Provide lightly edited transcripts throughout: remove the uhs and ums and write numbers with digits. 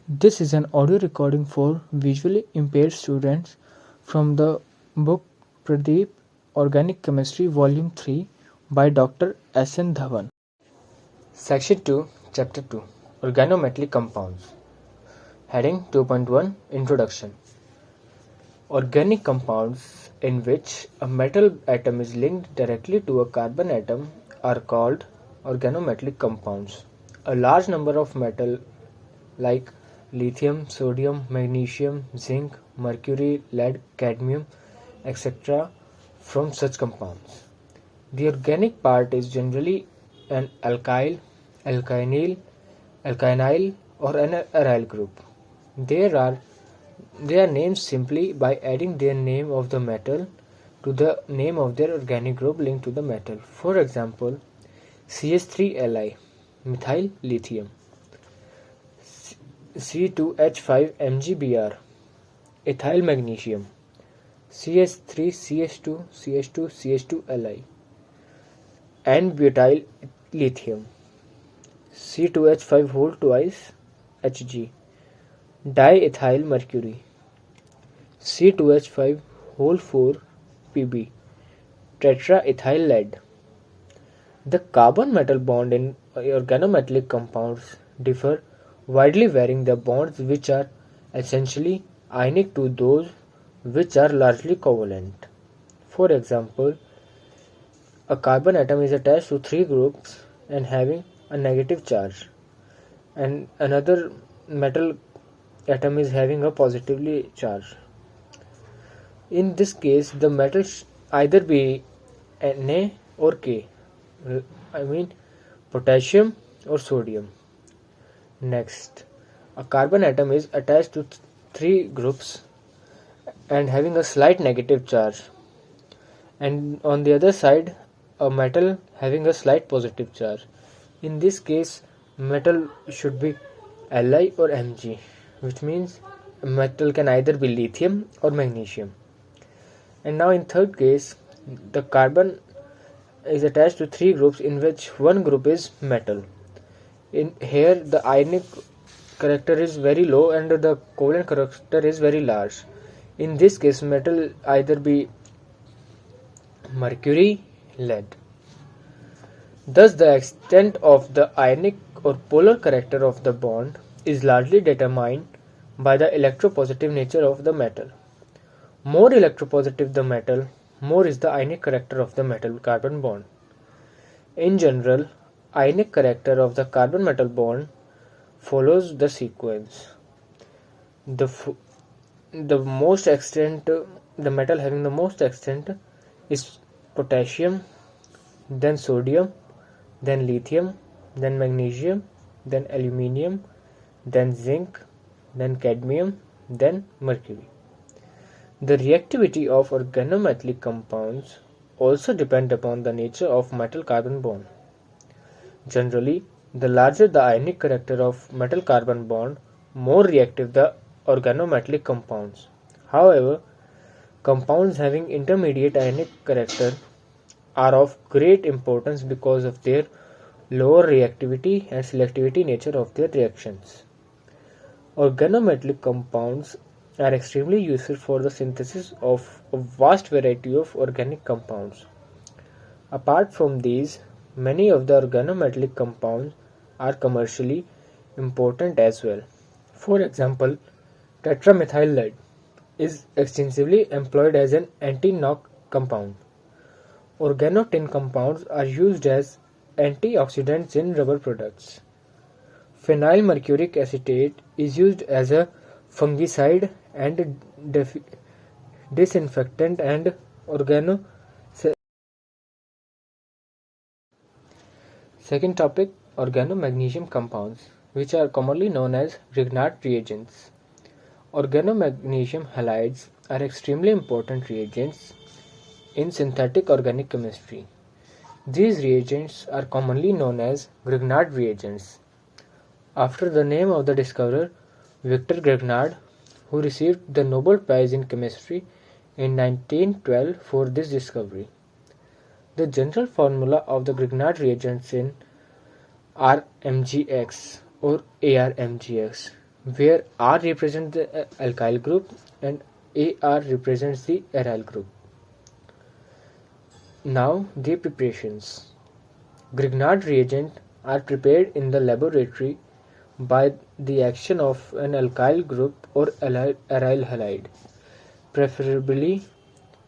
This is an audio recording for visually impaired students from the book Pradeep, Organic Chemistry, Volume 3 by Dr. S.N. Dhawan. Section 2, Chapter 2, Organometallic Compounds. Heading 2.1, Introduction. Organic compounds in which a metal atom is linked directly to a carbon atom are called organometallic compounds. A large number of metals like lithium, sodium, magnesium, zinc, mercury, lead, cadmium, etc. from such compounds. The organic part is generally an alkyl, alkynyl, alkynyl or an aryl group. They are named simply by adding their name of the metal to the name of their organic group linked to the metal. For example, CH3Li, methyl lithium, C2H5MgBr, ethyl magnesium, CH3CH2CH2CH2Li, N-butyl lithium, C2H5 whole twice Hg, diethyl mercury, C2H5 whole 4 Pb, tetraethyl lead. The carbon-metal bond in organometallic compounds differ widely, varying the bonds which are essentially ionic to those which are largely covalent. For example, a carbon atom is attached to 3 groups and having a negative charge, and another metal atom is having a positively charged. In this case, the metal either be Na or K, potassium or sodium. Next, a carbon atom is attached to 3 groups and having a slight negative charge, and on the other side a metal having a slight positive charge. In this case, metal should be Li or Mg, which means metal can either be lithium or magnesium. And now in third case, the carbon is attached to 3 groups in which one group is metal. In here the ionic character is very low and the covalent character is very large. In this case, metal either be mercury, lead. Thus the extent of the ionic or polar character of the bond is largely determined by the electropositive nature of the metal. More electropositive the metal, more is the ionic character of the metal-carbon bond. In general, ionic character of the carbon-metal bond follows the sequence. The metal having the most extent is potassium, then sodium, then lithium, then magnesium, then aluminium, then zinc, then cadmium, then mercury. The reactivity of organometallic compounds also depend upon the nature of metal-carbon bond. Generally, the larger the ionic character of metal-carbon bond, more reactive the organometallic compounds. However, compounds having intermediate ionic character are of great importance because of their lower reactivity and selectivity nature of their reactions. Organometallic compounds are extremely useful for the synthesis of a vast variety of organic compounds. Apart from these, many of the organometallic compounds are commercially important as well. For example, tetramethyl lead is extensively employed as an anti-knock compound. Organotin compounds are used as antioxidants in rubber products. Phenyl mercuric acetate is used as a fungicide and disinfectant and Second topic, organomagnesium compounds, which are commonly known as Grignard reagents. Organomagnesium halides are extremely important reagents in synthetic organic chemistry. These reagents are commonly known as Grignard reagents, after the name of the discoverer Victor Grignard, who received the Nobel Prize in Chemistry in 1912 for this discovery. The general formula of the Grignard reagents in RMGX or ARMGX where R represents the alkyl group and AR represents the aryl group. Now the preparations. Grignard reagents are prepared in the laboratory by the action of an alkyl group or aryl halide, preferably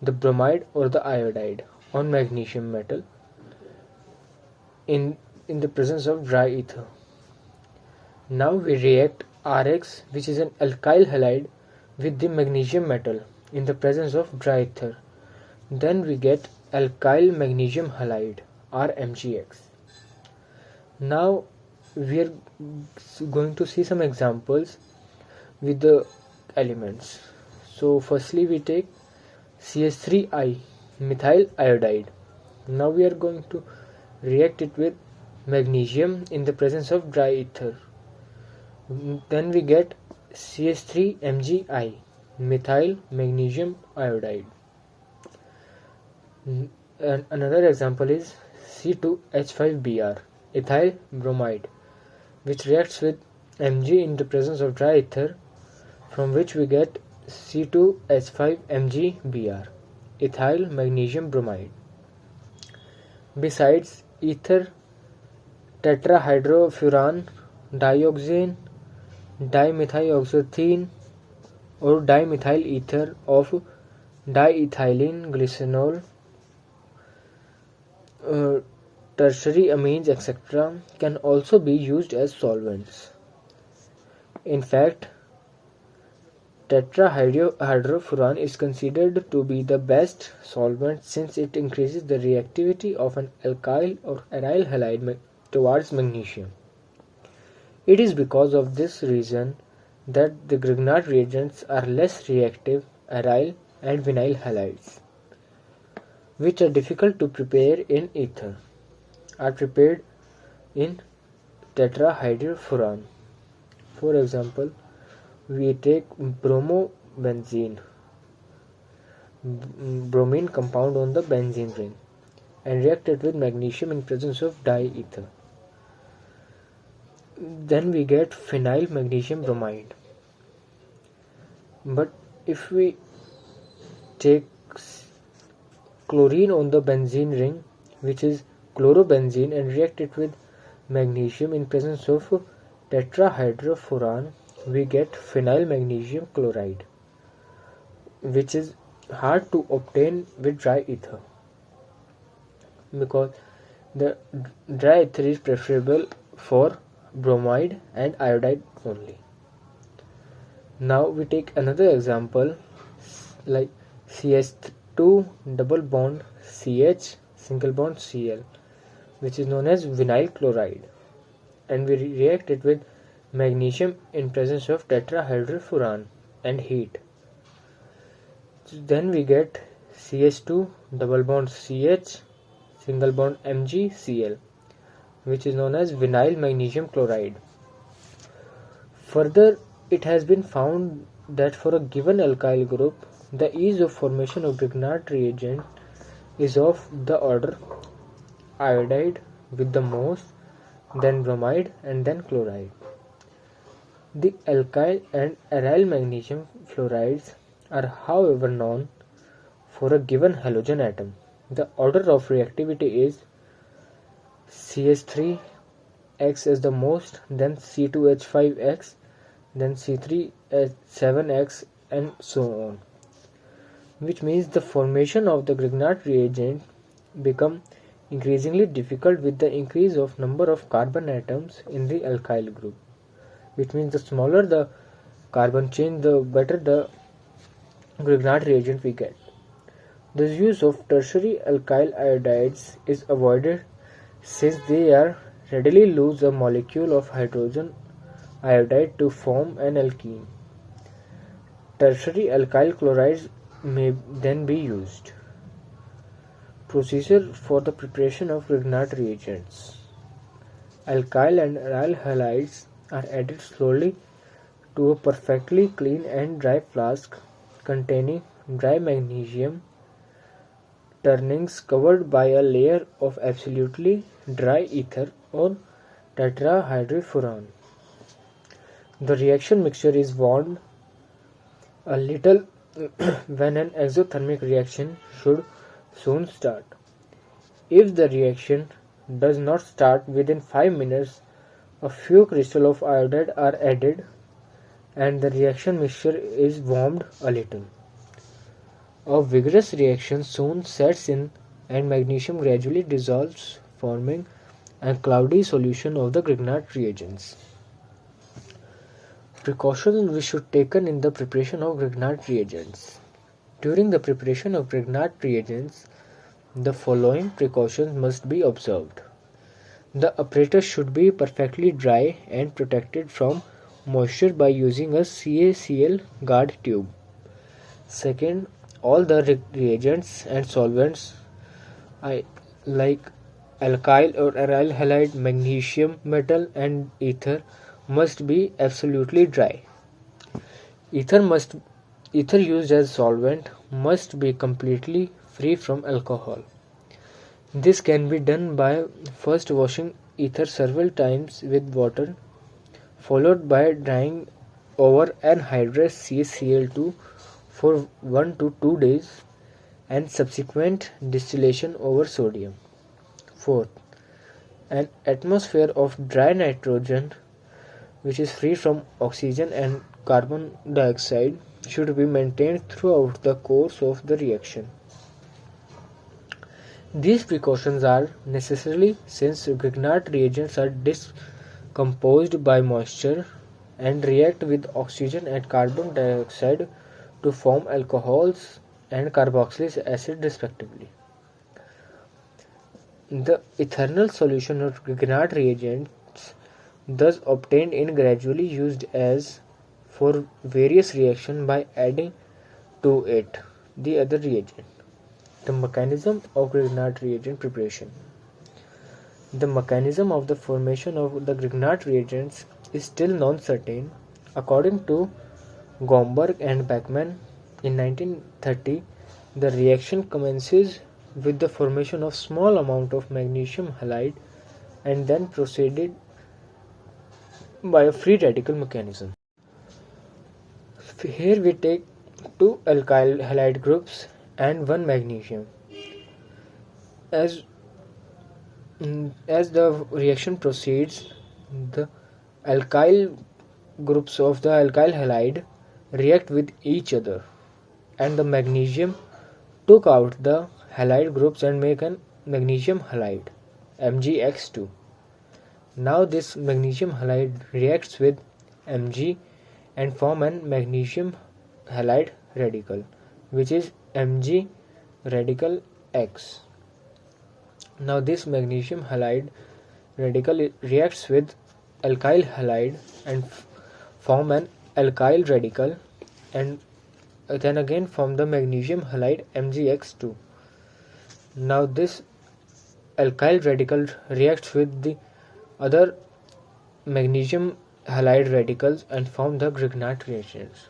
the bromide or the iodide, on magnesium metal in the presence of dry ether. Now we react Rx, which is an alkyl halide, with the magnesium metal in the presence of dry ether. Then we get alkyl magnesium halide, RMgX. Now we are going to see some examples with the elements. So firstly we take CH3I, methyl iodide. Now we are going to react it with magnesium in the presence of dry ether. Then we get CH3MgI, methyl magnesium iodide. And another example is C2H5Br, ethyl bromide, which reacts with Mg in the presence of dry ether, from which we get C2H5MgBr, ethyl magnesium bromide. Besides ether, tetrahydrofuran, dioxane, dimethylhexane or dimethyl ether of diethylene glycerol, tertiary amines, etc. can also be used as solvents. In fact, tetrahydrofuran is considered to be the best solvent since it increases the reactivity of an alkyl or aryl halide towards magnesium. It is because of this reason that the Grignard reagents are less reactive aryl and vinyl halides, which are difficult to prepare in ether, are prepared in tetrahydrofuran. For example, we take bromobenzene, bromine compound on the benzene ring, and react it with magnesium in presence of diether. Then we get phenyl magnesium bromide. But if we take chlorine on the benzene ring, which is chlorobenzene, and react it with magnesium in presence of tetrahydrofuran, we get phenyl magnesium chloride, which is hard to obtain with dry ether, because the dry ether is preferable for bromide and iodide only. Now we take another example like CH2 double bond CH single bond Cl, which is known as vinyl chloride, and we react it with magnesium in presence of tetrahydrofuran and heat. Then we get CH2 double bond CH single bond MgCl, which is known as vinyl magnesium chloride. Further, it has been found that for a given alkyl group, the ease of formation of Grignard reagent is of the order iodide with the most, then bromide, and then chloride. The alkyl and aryl magnesium fluorides are however known for a given halogen atom. The order of reactivity is CH3X as the most, then C2H5X, then C3H7X, and so on, which means the formation of the Grignard reagent become increasingly difficult with the increase of number of carbon atoms in the alkyl group, which means the smaller the carbon chain, the better the Grignard reagent we get. The use of tertiary alkyl iodides is avoided since they are readily lose a molecule of hydrogen iodide to form an alkene. Tertiary alkyl chlorides may then be used. Procedure for the preparation of Grignard reagents. Alkyl and aryl halides are added slowly to a perfectly clean and dry flask containing dry magnesium turnings covered by a layer of absolutely dry ether or tetrahydrofuran. The reaction mixture is warmed a little when an exothermic reaction should soon start. If the reaction does not start within 5 minutes, a few crystals of iodide are added and the reaction mixture is warmed a little. A vigorous reaction soon sets in and magnesium gradually dissolves, forming a cloudy solution of the Grignard reagents. Precautions which should be taken in the preparation of Grignard reagents. During the preparation of Grignard reagents, the following precautions must be observed. The apparatus should be perfectly dry and protected from moisture by using a CaCl guard tube. Second, all the reagents and solvents like alkyl or aryl halide, magnesium metal and ether must be absolutely dry. Ether used as solvent must be completely free from alcohol. This can be done by first washing ether several times with water, followed by drying over anhydrous CaCl2 for 1 to 2 days and subsequent distillation over sodium. Fourth, an atmosphere of dry nitrogen which is free from oxygen and carbon dioxide should be maintained throughout the course of the reaction. These precautions are necessary since Grignard reagents are decomposed by moisture and react with oxygen and carbon dioxide to form alcohols and carboxylic acid respectively. The eternal solution of Grignard reagents thus obtained in gradually used as for various reactions by adding to it the other reagent. The mechanism of Grignard reagent preparation. The mechanism of the formation of the Grignard reagents is still non-certain. According to Gomberg and Beckmann in 1930, the reaction commences with the formation of small amount of magnesium halide and then proceeded by a free radical mechanism. Here we take 2 alkyl halide groups and 1 magnesium. As the reaction proceeds, the alkyl groups of the alkyl halide react with each other and the magnesium took out the halide groups and make an magnesium halide MgX2. Now this magnesium halide reacts with Mg and form an magnesium halide radical which is Mg radical X. Now this magnesium halide radical reacts with alkyl halide and form an alkyl radical and then again form the magnesium halide MgX2. Now this alkyl radical reacts with the other magnesium halide radicals and form the Grignard reactions.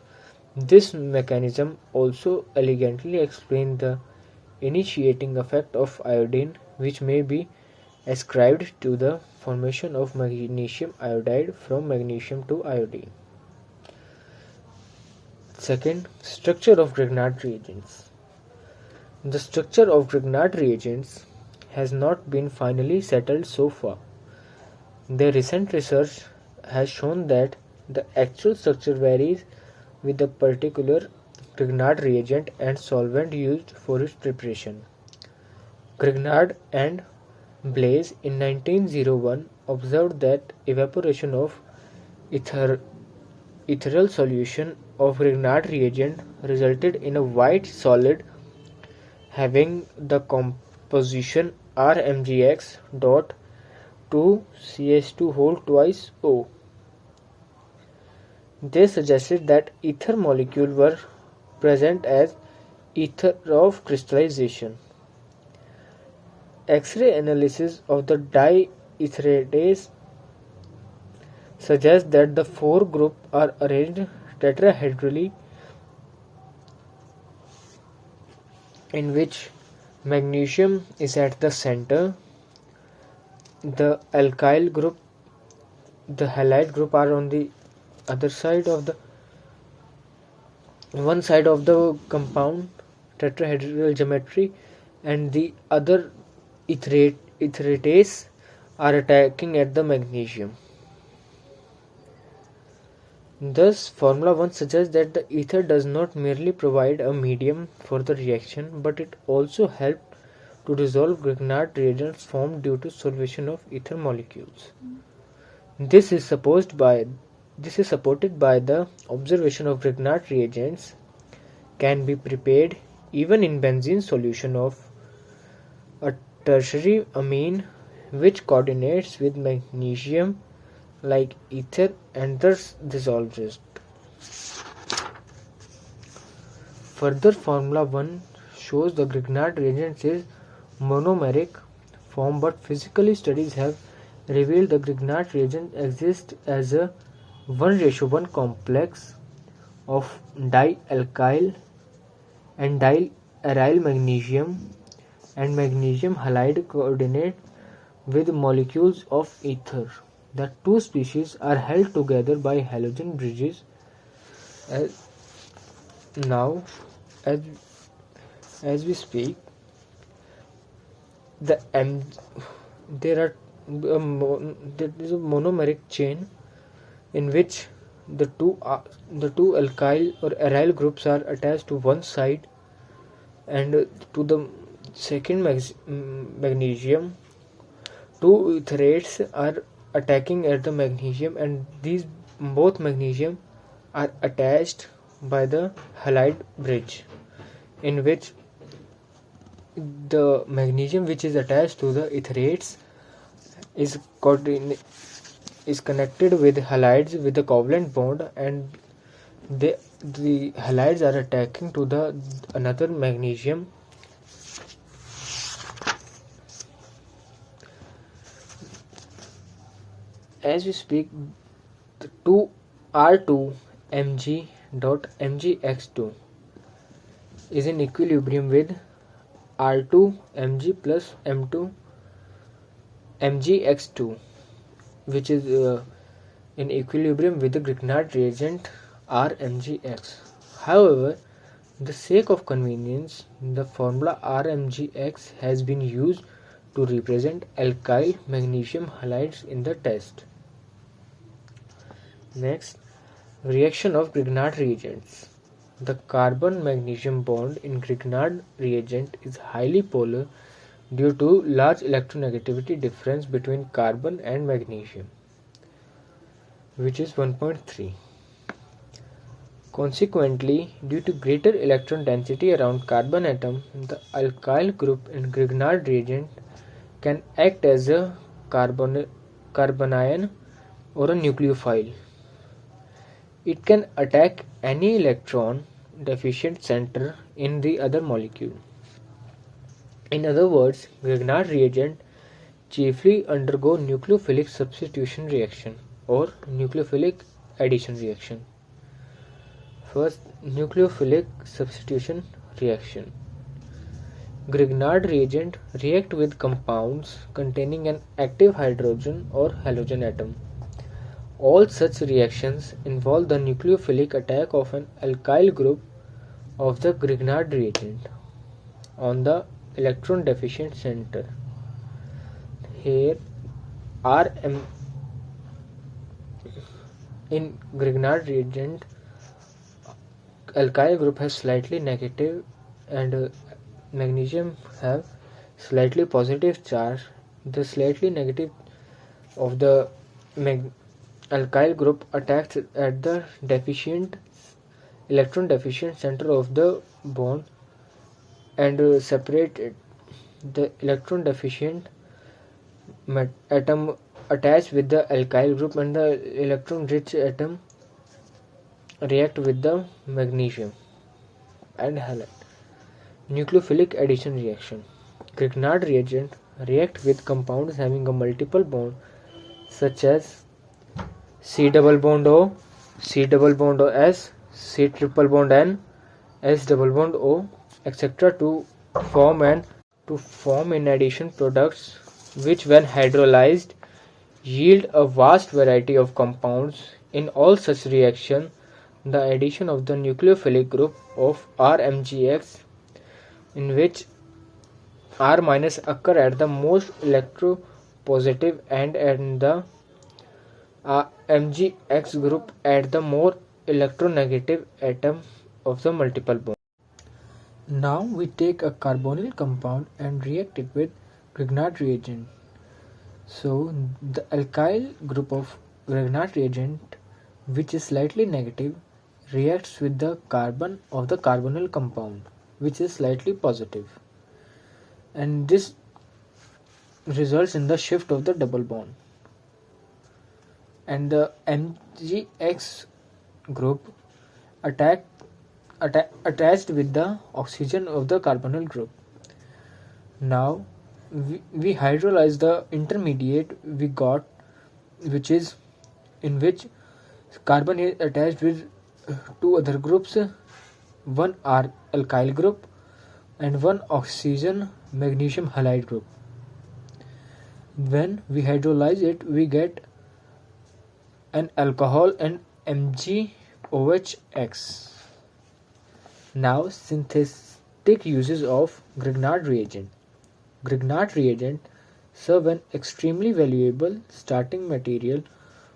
This mechanism also elegantly explains the initiating effect of iodine which may be ascribed to the formation of magnesium iodide from magnesium to iodine. Second, structure of Grignard reagents. The structure of Grignard reagents has not been finally settled so far. The recent research has shown that the actual structure varies with the particular Grignard reagent and solvent used for its preparation. Grignard and Blaise in 1901 observed that evaporation of ethereal solution of Grignard reagent resulted in a white solid having the composition RMgX dot 2 CH2 whole twice O. They suggested that ether molecules were present as ether of crystallization. X-ray analysis of the dietherades suggests that the 4 groups are arranged tetrahedrally in which magnesium is at the center, the alkyl group, the halide group are on the other side of the one side of the compound tetrahedral geometry and the other etherates are attacking at the magnesium. Thus, Formula 1 suggests that the ether does not merely provide a medium for the reaction, but it also helps to resolve Grignard reagents formed due to solvation of ether molecules. This is supported by the observation of Grignard reagents can be prepared even in benzene solution of a tertiary amine which coordinates with magnesium like ether and thus dissolves it. Further, Formula 1 shows the Grignard reagent is monomeric form, but physically studies have revealed the Grignard reagent exists as a 1:1 complex of dialkyl and diaryl magnesium and magnesium halide coordinate with molecules of ether. The two species are held together by halogen bridges. Now, as we speak, there is a monomeric chain in which the two alkyl or aryl groups are attached to one side and to the second magnesium. Two etherates are attacking at the magnesium, and these both magnesium are attached by the halide bridge, in which the magnesium which is attached to the etherates is connected with halides with a covalent bond, and the halides are attacking to the another magnesium. As we speak, the 2 R2 Mg.Mgx2 is in equilibrium with R2 Mg plus M2 Mgx2, which is in equilibrium with the Grignard reagent RMgx. However, the sake of convenience, the formula RMgx has been used to represent alkyl magnesium halides in the test. Next, reaction of Grignard reagents. The carbon-magnesium bond in Grignard reagent is highly polar due to large electronegativity difference between carbon and magnesium, which is 1.3. Consequently, due to greater electron density around carbon atom, the alkyl group in Grignard reagent can act as a carbanion or a nucleophile. It can attack any electron deficient center in the other molecule. In other words, Grignard reagent chiefly undergo nucleophilic substitution reaction or nucleophilic addition reaction. First, nucleophilic substitution reaction. Grignard reagent react with compounds containing an active hydrogen or halogen atom. All such reactions involve the nucleophilic attack of an alkyl group of the Grignard reagent on the electron deficient center. Here, in Grignard reagent, alkyl group has slightly negative and magnesium have slightly positive charge. The slightly negative of the alkyl group attacks at the electron deficient center of the bond and separate the electron deficient atom attached with the alkyl group, and the electron rich atom react with the magnesium and halide. Nucleophilic addition reaction. Grignard reagent react with compounds having a multiple bond such as C double bond O, C double bond OS, C triple bond N, S double bond O, etc. to form in addition products which when hydrolyzed yield a vast variety of compounds In all such reactions, the addition of the nucleophilic group of RMGX, in which R- occur at the most electropositive end and the MgX group at the more electronegative atom of the multiple bond. Now we take a carbonyl compound and react it with Grignard reagent. So the alkyl group of Grignard reagent, which is slightly negative, reacts with the carbon of the carbonyl compound, which is slightly positive. And this results in the shift of the double bond. And the MgX group attached with the oxygen of the carbonyl group. Now we hydrolyze the intermediate we got, which is in which carbon is attached with two other groups, one alkyl group and one oxygen magnesium halide group. When we hydrolyze it, we get an alcohol and MgOHX. Now synthetic uses of Grignard reagent. Grignard reagent serve an extremely valuable starting material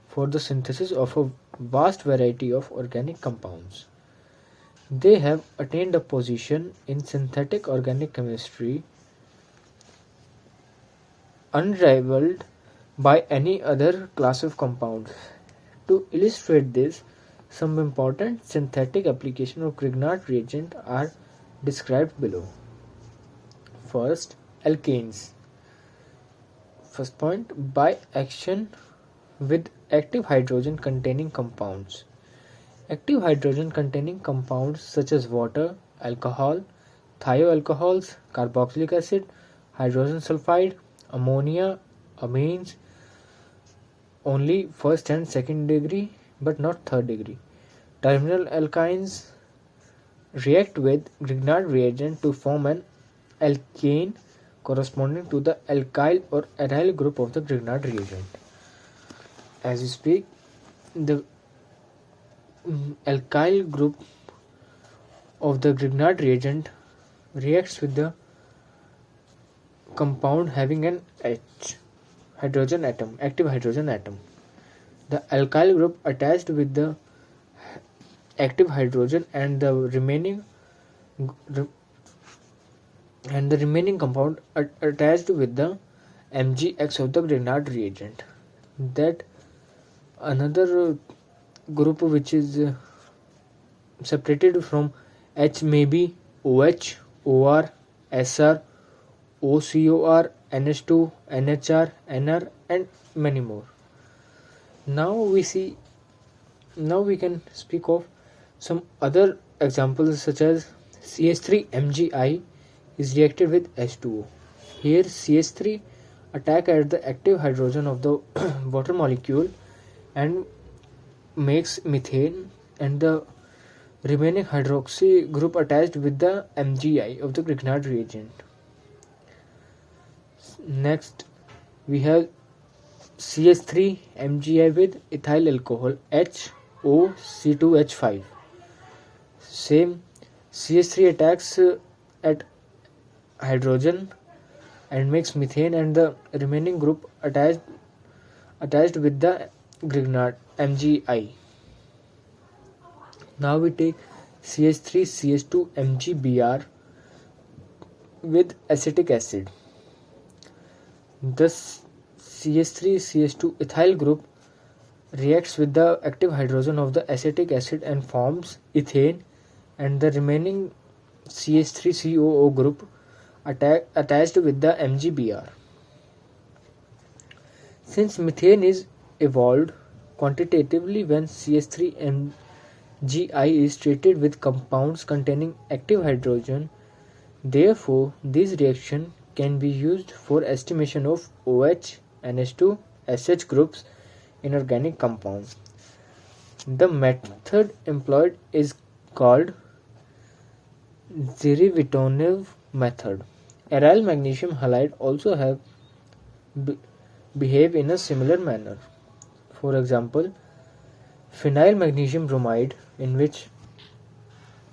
for the synthesis of a vast variety of organic compounds. They have attained a position in synthetic organic chemistry unrivaled by any other class of compounds. To illustrate this, some important synthetic applications of Grignard reagent are described below. First, alkanes. First point, by action with active hydrogen containing compounds. Active hydrogen containing compounds such as water, alcohol, thioalcohols, carboxylic acid, hydrogen sulfide, ammonia, amines, only first and second degree but not third degree. Terminal alkynes react with Grignard reagent to form an alkane corresponding to the alkyl or aryl group of the Grignard reagent. As we speak, the alkyl group of the Grignard reagent reacts with the compound having an H hydrogen atom, active hydrogen atom. The alkyl group attached with the active hydrogen and the remaining compound attached with the MgX of the Grignard reagent. That another group which is separated from H may be OH, OR, SR, OCOR, NH2, NHR, NR and many more. Now we can speak of some other examples such as CH3MgI is reacted with H2O. Here CH3 attack at the active hydrogen of the water molecule and makes methane, and the remaining hydroxy group attached with the MgI of the Grignard reagent. Next we have CH3MgI with ethyl alcohol HOC2H5. Same, CH3 attacks at hydrogen and makes methane, and the remaining group attached with the Grignard MgI. Now we take CH3CH2MgBr with acetic acid. Thus CH3CH2 ethyl group reacts with the active hydrogen of the acetic acid and forms ethane, and the remaining CH3COO group attached with the MgBr. Since methane is evolved quantitatively when CH3MgI is treated with compounds containing active hydrogen, therefore this reaction can be used for estimation of OH, NH2, SH groups in organic compounds. The method employed is called Zirivitonov method. Aryl magnesium halide also have behave in a similar manner. For example, phenyl magnesium bromide, in which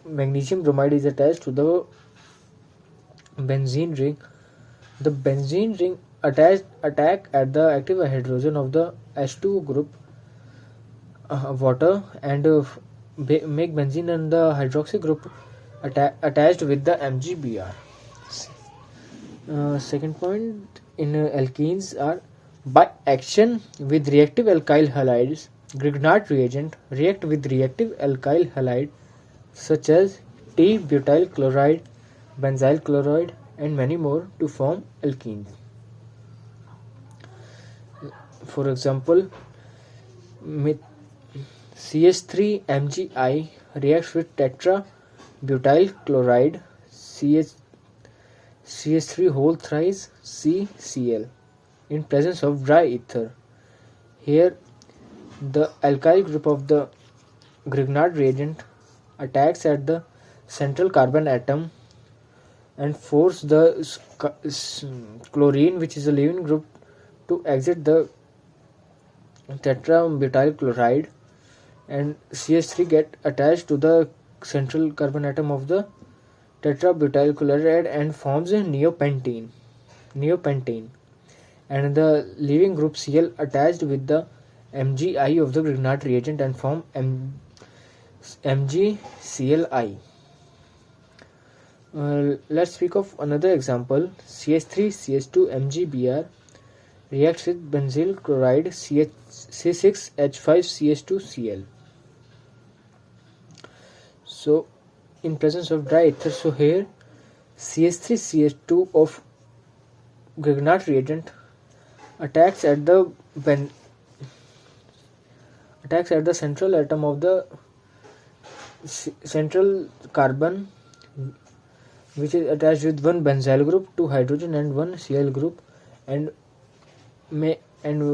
magnesium bromide is attached to the benzene ring. The benzene ring attack at the active hydrogen of the H2 group water and make benzene and the hydroxy group attached with the MgBr. Second point in alkenes are by action with reactive alkyl halides, Grignard reagent react with reactive alkyl halide such as T-butyl chloride, benzyl chloride, and many more to form alkenes. For example, CH3MgI reacts with tetra-butyl chloride, CH3 whole thrice CCl in presence of dry ether. Here, the alkyl group of the Grignard reagent attacks at the central carbon atom and force the chlorine, which is a leaving group, to exit the tetra-butyl chloride, and CH3 get attached to the central carbon atom of the tetra-butyl chloride and forms a neopentane, and the leaving group Cl attached with the MgI of the Grignard reagent and form MgClI. Let's speak of another example. CH3CH2MgBr reacts with benzyl chloride C6H5CH2Cl. So, in presence of dry ether, so here CH3CH2 of Grignard reagent attacks at the central atom of the central carbon, which is attached with one benzyl group, two hydrogen and one Cl group, and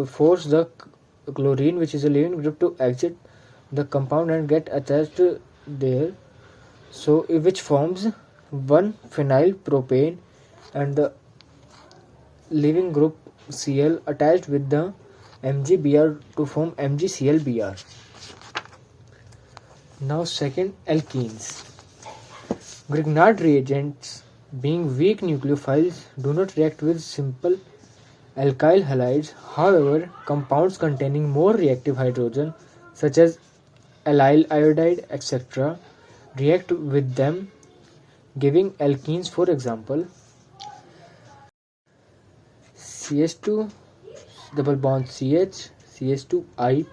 force the chlorine, which is a leaving group, to exit the compound and get attached there. So, which forms one phenyl propane and the leaving group Cl attached with the MgBr to form MgClBr. Now, second, alkenes. Grignard reagents, being weak nucleophiles, do not react with simple alkyl halides. However, compounds containing more reactive hydrogen, such as allyl iodide, etc., react with them, giving alkenes. For example, CH2 double bond CH, CH2I,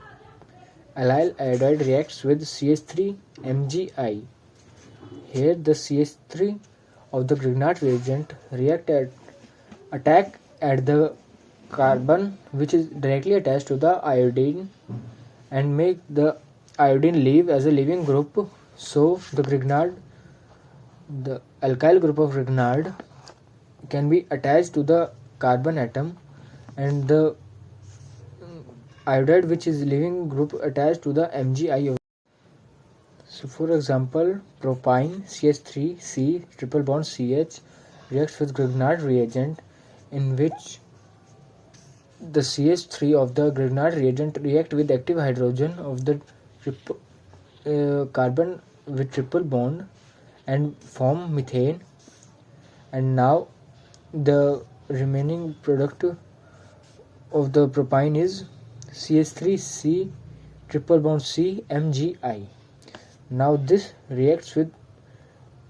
allyl iodide reacts with CH3MgI. Here, the CH3 of the Grignard reagent attack at the carbon which is directly attached to the iodine and make the iodine leave as a leaving group. So, the alkyl group of Grignard can be attached to the carbon atom, and the iodide, which is leaving group, attached to the MgI. So, for example, propyne CH3C triple bond CH reacts with Grignard reagent, in which the CH3 of the Grignard reagent react with active hydrogen of the carbon with triple bond and form methane, and now the remaining product of the propyne is CH3C triple bond C MgI. Now this reacts with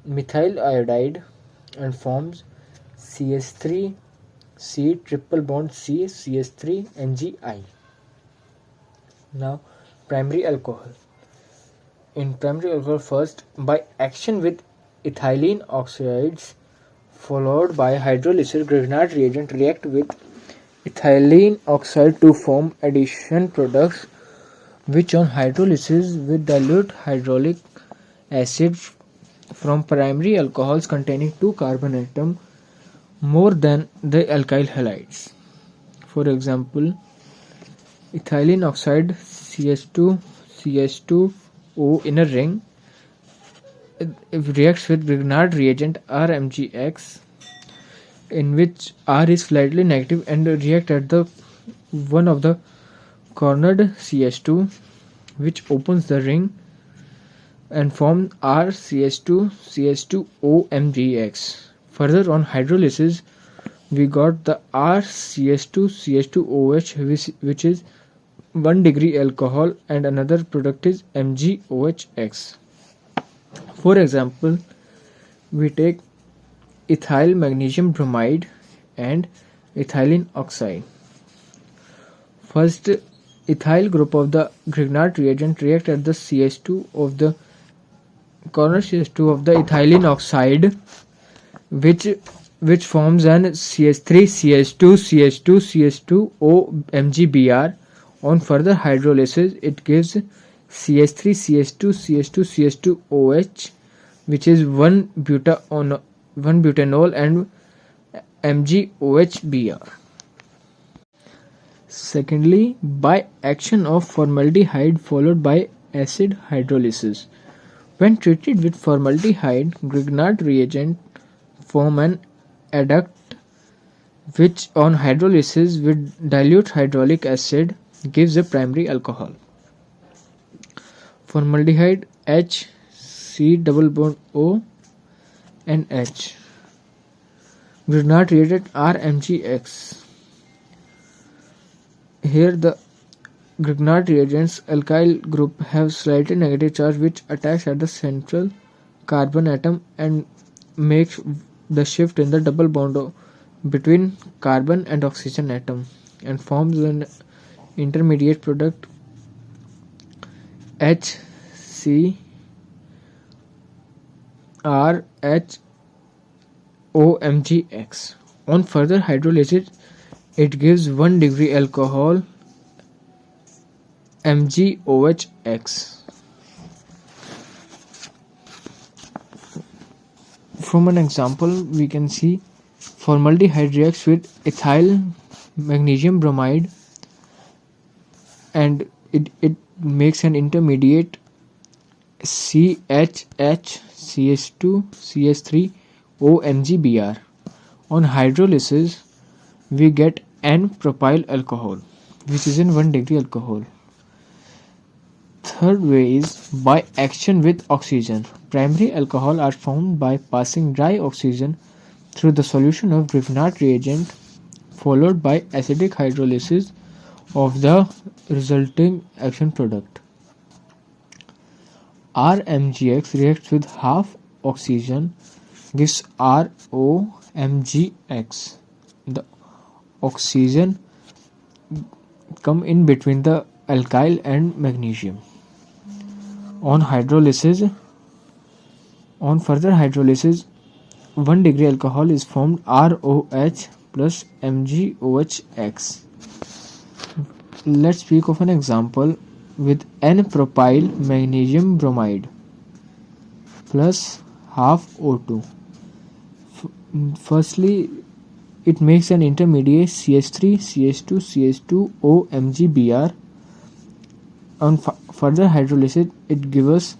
methyl iodide and forms CH3C triple bond C CH3 MgI. Now, primary alcohol. In primary alcohol, first, by action with ethylene oxides followed by hydrolysis, Grignard reagent react with ethylene oxide to form addition products, which on hydrolysis with dilute hydraulic acid from primary alcohols containing two carbon atoms more than the alkyl halides. For example, ethylene oxide CH2CH2O in a ring, it reacts with Grignard reagent RMgX, in which R is slightly negative, and react at the one of the cornered CH2 which opens the ring and forms RCH2CH2OMgX. Further, on hydrolysis, we got the RCH2CH2OH, which is 1 degree alcohol, and another product is MgOHX. For example, we take ethyl magnesium bromide and ethylene oxide. First, ethyl group of the Grignard reagent react at the CH2 of the corner CH2 of the ethylene oxide, which forms an CH3CH2CH2CH2OMgBr. On further hydrolysis, it gives CH3CH2CH2CH2OH, which is 1 butanol and MgOHBr. Secondly, by action of formaldehyde followed by acid hydrolysis. When treated with formaldehyde, Grignard reagent form an adduct which on hydrolysis with dilute hydraulic acid gives a primary alcohol. Formaldehyde H, C double bond O and H. Grignard reagent RMgX. Here the Grignard reagents alkyl group have slightly negative charge which attacks at the central carbon atom and makes the shift in the double bond between carbon and oxygen atom and forms an intermediate product HCrHOMgX. On further hydrolysis, it gives 1 degree alcohol MgOHX. From an example, we can see formaldehyde reacts with ethyl magnesium bromide and it makes an intermediate CHHCH2CH3OMgBr. On hydrolysis, we get N-propyl alcohol, which is in 1 degree alcohol. Third way is by action with oxygen. Primary alcohol are formed by passing dry oxygen through the solution of Grignard reagent followed by acidic hydrolysis of the resulting action product. RMgX reacts with half oxygen, gives ROMgX. The oxygen come in between the alkyl and magnesium. On further hydrolysis, 1 degree alcohol is formed ROH plus MgOHX. Let's speak of an example with N-propyl magnesium bromide plus half O2. Firstly, it makes an intermediate CH3CH2CH2OMgBr. On further hydrolysis, it gives us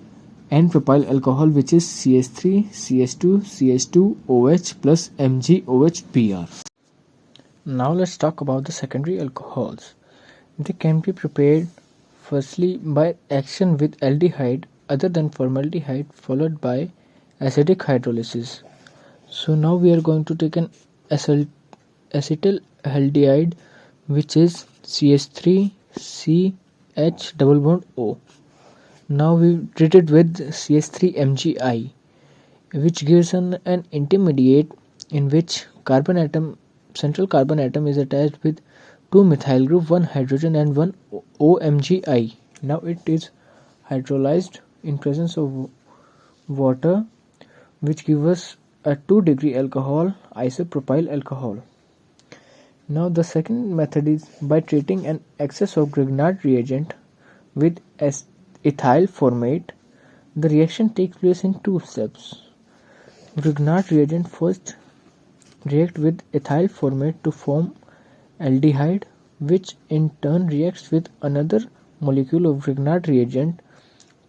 N-propyl alcohol, which is CH3CH2CH2OH plus MgOHBr. Now let's talk about the secondary alcohols. They can be prepared firstly by action with aldehyde other than formaldehyde followed by acidic hydrolysis. So now we are going to take an acetaldehyde, which is CH3CH double bond O. Now we treat it with CH3MgI, which gives an intermediate in which central carbon atom is attached with 2 methyl group, 1 hydrogen and 1 OMgI. Now it is hydrolyzed in presence of water, which gives us a 2 degree alcohol, isopropyl alcohol. Now the second method is by treating an excess of Grignard reagent with ethyl formate. The reaction takes place in 2 steps. Grignard reagent first react with ethyl formate to form aldehyde, which in turn reacts with another molecule of Grignard reagent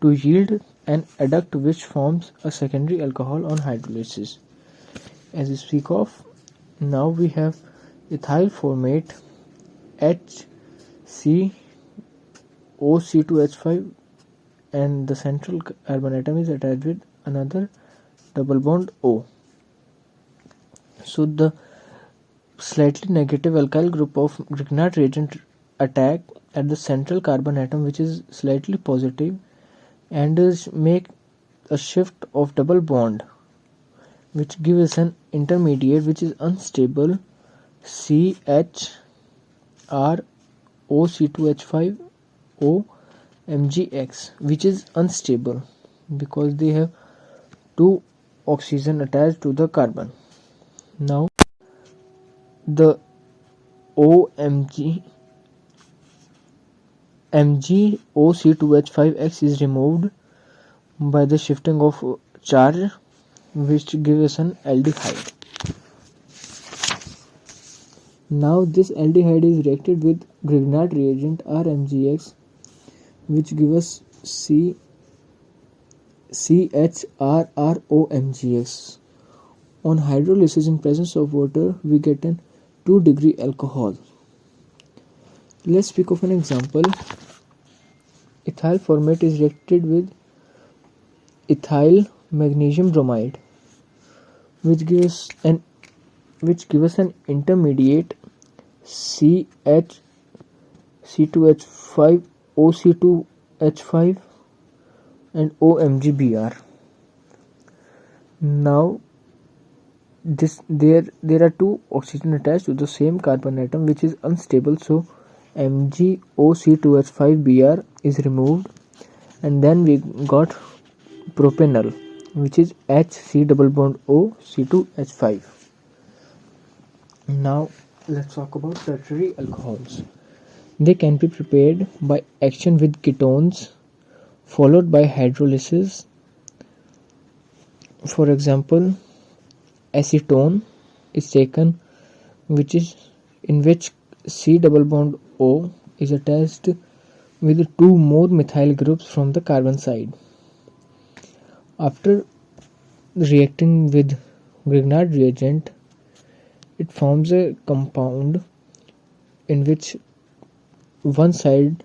to yield an adduct which forms a secondary alcohol on hydrolysis. As we speak of, now we have ethyl formate HCOC2H5 and the central carbon atom is attached with another double bond O. So the slightly negative alkyl group of Grignard reagent attack at the central carbon atom, which is slightly positive, and make a shift of double bond, which gives an intermediate which is unstable, CHROC2H5O MgX, which is unstable because they have two oxygen attached to the carbon. Now the MgOC2H5X is removed by the shifting of charge, which gives an aldehyde. Now this aldehyde is reacted with Grignard reagent RMgX, which gives us CHRROMgX. On hydrolysis in presence of water, we get an 2-degree alcohol. Let's speak of an example. Ethyl formate is reacted with ethyl magnesium bromide, which gives us an intermediate CH2H5 OC2H5 and OMgBr. Now there are two oxygen attached to the same carbon atom, which is unstable, so MgOC2H5Br is removed, and then we got propanol, which is HC double bond O C2H5. Now let's talk about tertiary alcohols. They can be prepared by action with ketones followed by hydrolysis. For example, acetone is taken, in which C double bond O is attached with two more methyl groups from the carbon side. After reacting with Grignard reagent, it forms a compound in which one side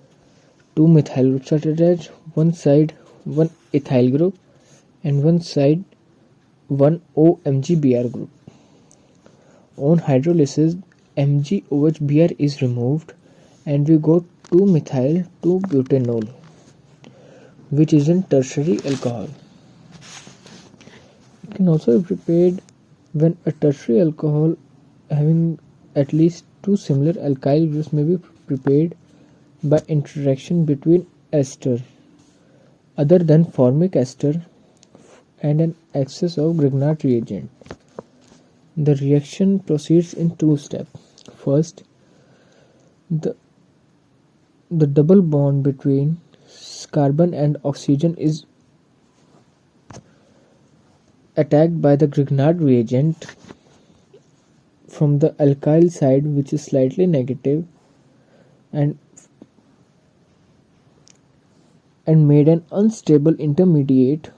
two methyl groups are attached, one side one ethyl group, and one side one OMgBr group. On hydrolysis, MgOHBr is removed and we got 2-methyl-2-butanol, which is a tertiary alcohol. It can also be prepared when a tertiary alcohol having at least two similar alkyl groups may be prepared by interaction between ester other than formic ester and an excess of Grignard reagent. The reaction proceeds in two steps. First, the double bond between carbon and oxygen is attacked by the Grignard reagent from the alkyl side, which is slightly negative, and made an unstable intermediate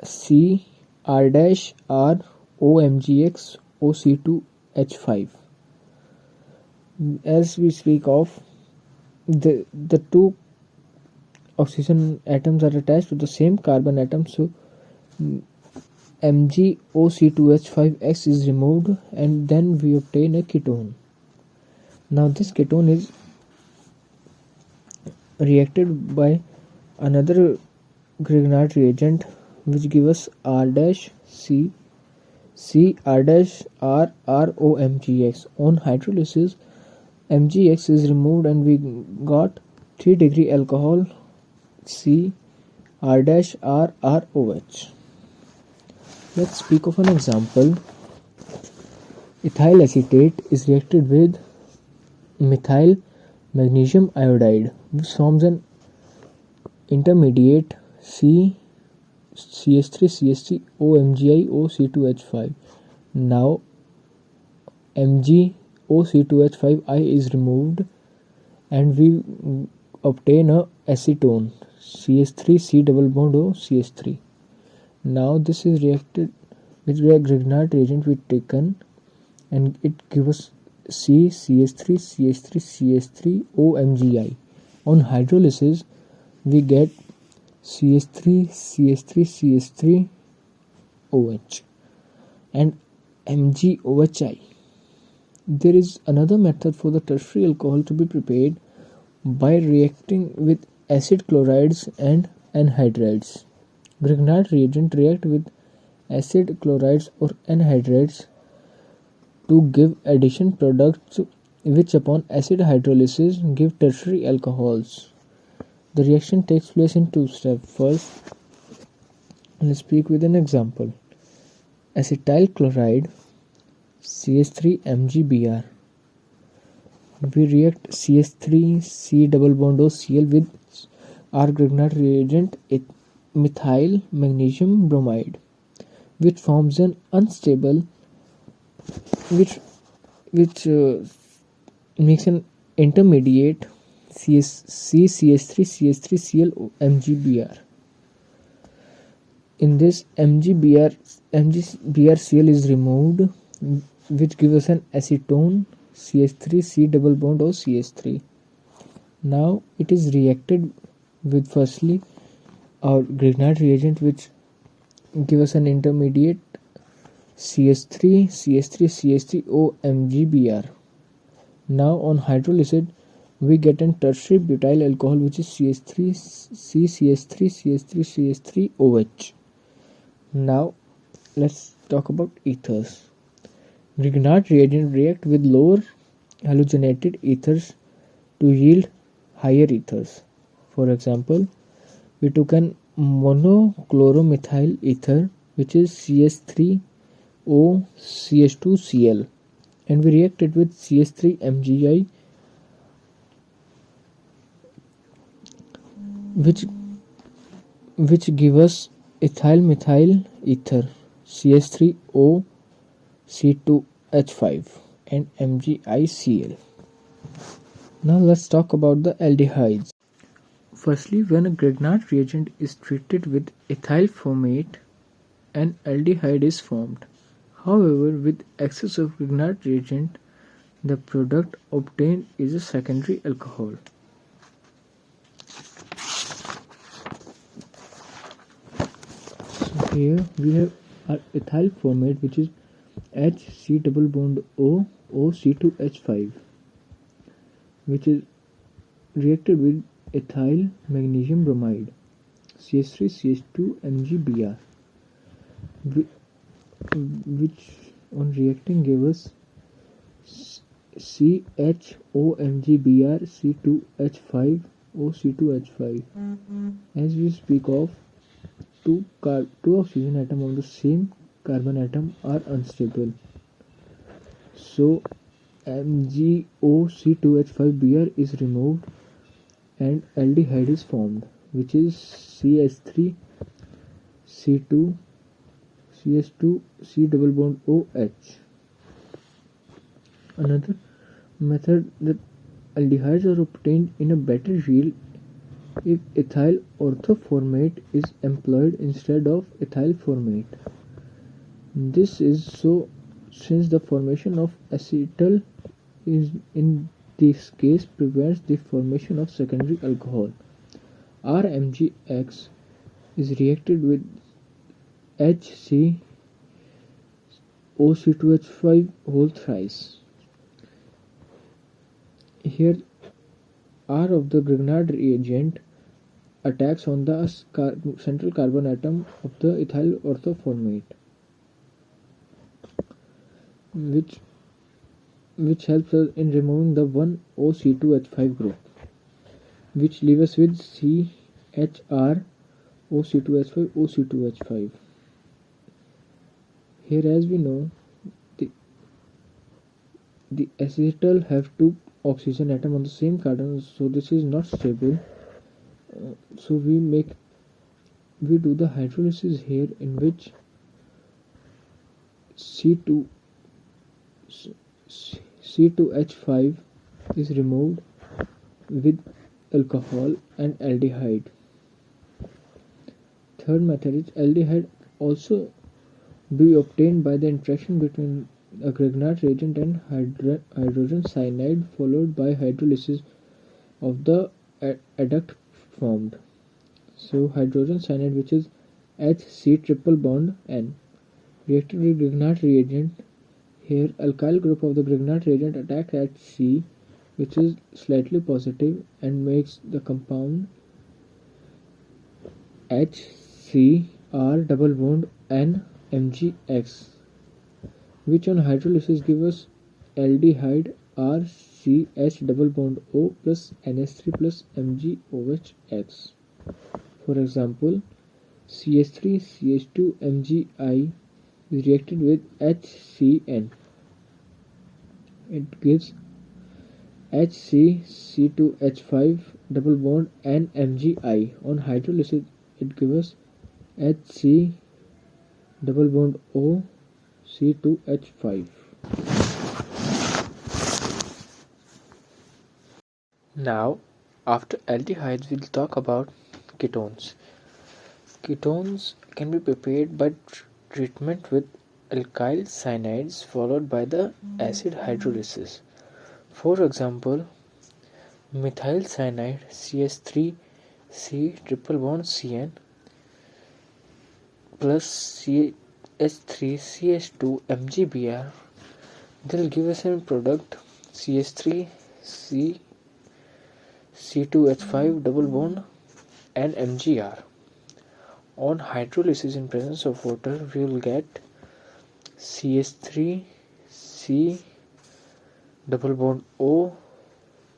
CR-ROMgX OC2H5. As we speak of, the two oxygen atoms are attached to the same carbon atom, so MgOC2H5X is removed and then we obtain a ketone. Now this ketone is reacted by another Grignard reagent, which gives us R-C CR-RROMgX. On hydrolysis, MgX is removed and we got 3-degree alcohol CR-RROH. Let's speak of an example. Ethyl acetate is reacted with methyl magnesium iodide, which forms an intermediate CH3CH3OMgI-OC2H5. Now MgOC2H5I is removed and we obtain a acetone CH3C double bond O CH3. Now this is reacted with the Grignard reagent we taken and it gives us CH3CH3OMgI. On hydrolysis we get CH3, CH3, CH3, OH, and MgOHI. There is another method for the tertiary alcohol to be prepared by reacting with acid chlorides and anhydrides. Grignard reagent react with acid chlorides or anhydrides to give addition products which upon acid hydrolysis give tertiary alcohols. The reaction takes place in two steps. First, let's speak with an example. Acetyl chloride CH3MgBr. We react CH3 C double bond O Cl with our Grignard reagent methyl magnesium bromide, which forms an unstable which makes an intermediate CH3CH3Cl MgBr. In this MgBrCl is removed, which gives us an acetone CH3 C double bond O CH3. Now it is reacted with firstly our Grignard reagent, which give us an intermediate CH3CH3O MgBr. Now on hydrolysis we get an tertiary butyl alcohol, which is CH3CH3CH3CH3OH. Now let's talk about ethers. Grignard reagent react with lower halogenated ethers to yield higher ethers. For example, we took an monochloromethyl ether, which is CH3OCH2Cl, and we reacted with CH3MgI, which give us ethyl methyl ether CH3O C2H5 and MgICl. Now let's talk about the aldehydes. Firstly, when a Grignard reagent is treated with ethyl formate, an aldehyde is formed. However, with excess of Grignard reagent, the product obtained is a secondary alcohol. So here we have our ethyl formate, which is HC double bond O C2H5, which is reacted with ethyl magnesium bromide CH3CH2 MgBr, which on reacting gave us CHOMgBr C2H5 OC2H5. As we speak of, two oxygen atoms of the same carbon atom are unstable, so MgOC2H5Br is removed and aldehyde is formed, which is CH3C2 CH2 C double bond OH. Another method that aldehydes are obtained in a better yield if ethyl orthoformate is employed instead of ethyl formate. This is so since the formation of acetal is in this case prevents the formation of secondary alcohol. RMgX is reacted with HCOC2H5 whole thrice. Here R of the Grignard reagent attacks on the central carbon atom of the ethyl orthoformate, which helps us in removing the 1OC2H5 group, which leaves us with CHR OC2H5 OC2H5. Here, as we know, the acetal have two oxygen atom on the same carbon, so this is not stable. So we do the hydrolysis here, in which C2H5 is removed with alcohol and aldehyde. Third method is aldehyde also be obtained by the interaction between a Grignard reagent and hydrogen cyanide, followed by hydrolysis of the adduct formed. So hydrogen cyanide, which is HC triple bond N, reacted with Grignard reagent. Here alkyl group of the Grignard reagent attack at C, which is slightly positive, and makes the compound HCr double bond N MgX, which on hydrolysis gives us aldehyde RCH double bond O plus NH3 plus MgOH. For example, CH3CH2 MgI is reacted with HCN. It gives HCC2H5 double bond N MgI. On hydrolysis, it gives HC double bond O C2H5. Now, after aldehydes, we'll talk about ketones. Ketones can be prepared by treatment with alkyl cyanides followed by the acid hydrolysis. For example, methyl cyanide CH3C triple bond Cn plus CH3CH2 MgBr, they'll give us a product CH3C C2H5 double bond and MgR. On hydrolysis in presence of water, we will get CH3C double bond O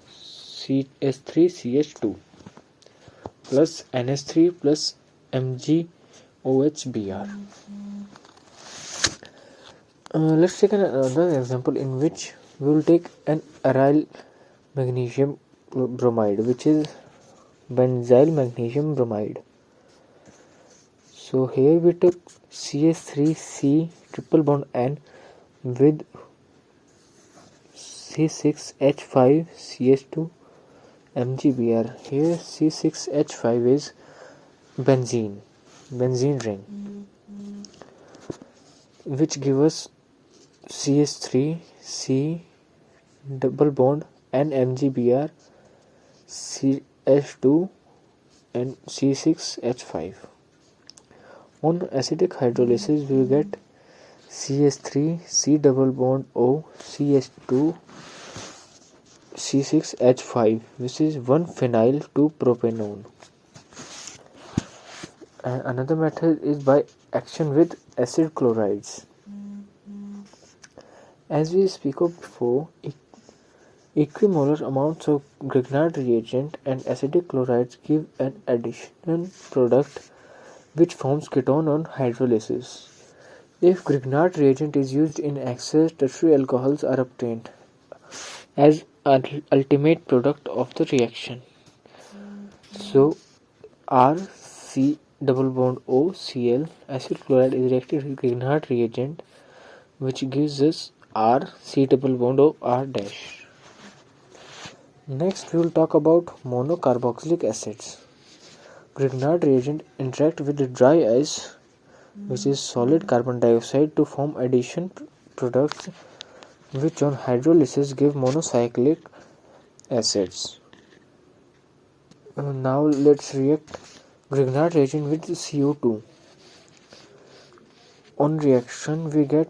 CH3CH2 plus NH3 plus MgOHBr. Let's take another example in which we will take an aryl magnesium bromide, which is benzyl magnesium bromide. So here we took CH3C triple bond N with C6H5CH2 MgBr. Here C6H5 is benzene ring, which gives us CH3C double bond and MgBr CH2 and C6H5. On acidic hydrolysis, we get CH3C double bond O CH2 C6H5, which is 1-phenyl 2-propanone. And another method is by action with acid chlorides. As we speak of before, equimolar amounts of Grignard reagent and acidic chlorides give an additional product which forms ketone on hydrolysis. If Grignard reagent is used in excess, tertiary alcohols are obtained as ultimate product of the reaction. So RC double bond O Cl acid chloride is reacted with Grignard reagent, which gives us RC double bond O R dash. Next we will talk about monocarboxylic acids. Grignard reagent interact with the dry ice, which is solid carbon dioxide, to form addition products which on hydrolysis give monocyclic acids. Now let's react Grignard reagent with CO2. On reaction we get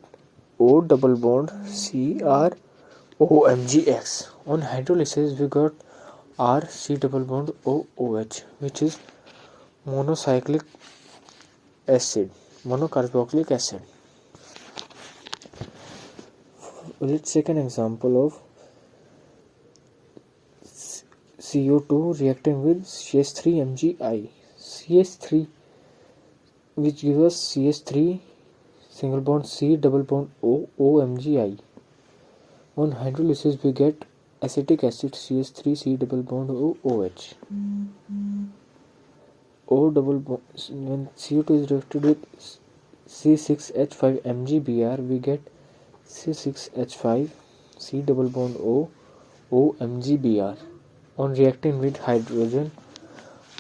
O double bond Cr OMgX. On hydrolysis we got RC double bond OOH, which is monocarboxylic acid. Let's take an example of CO2 reacting with CH3MgI. CH3, which gives us CH3 single bond C double bond O OMgI. On hydrolysis we get acetic acid CH3C double bond OOH. O double bond, when CO2 is reacted with C6H5 MgBr, we get C6H5 C double bond O OMgBr. On reacting with hydrogen,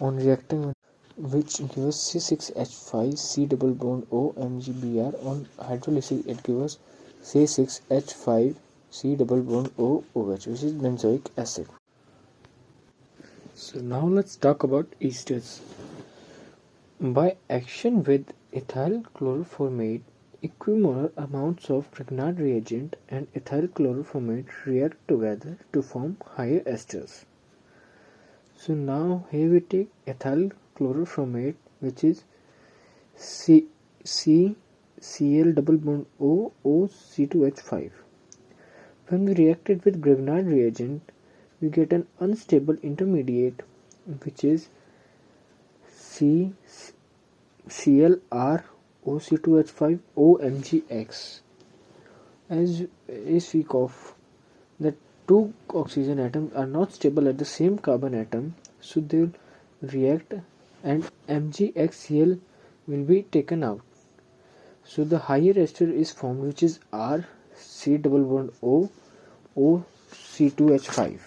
which gives us C6H5 C double bond O MgBr. On hydrolysis it gives us C6H5 C double bond O OH, which is benzoic acid. So now let's talk about esters. By action with ethyl chloroformate, equimolar amounts of Grignard reagent and ethyl chloroformate react together to form higher esters. So now here we take ethyl chloroformate, which is Cl double bond O C2H5. When we react it with Grignard reagent, we get an unstable intermediate, which is ClR OC2H5 OMgX. As we speak of, the two oxygen atoms are not stable at the same carbon atom, so they will react and MgXCl will be taken out. So the higher ester is formed, which is R C double bond O C2H5.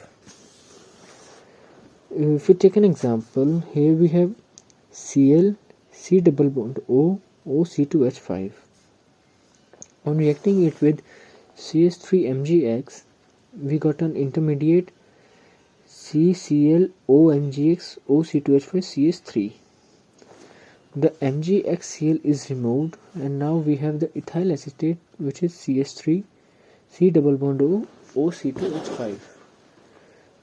If we take an example, here we have Cl C double bond O C2H5. On reacting it with CS3MgX, we got an intermediate CClOMgX OC2H5 CS3. The MgXCl is removed, and now we have the ethyl acetate, which is CS3 C double bond O OC2H5.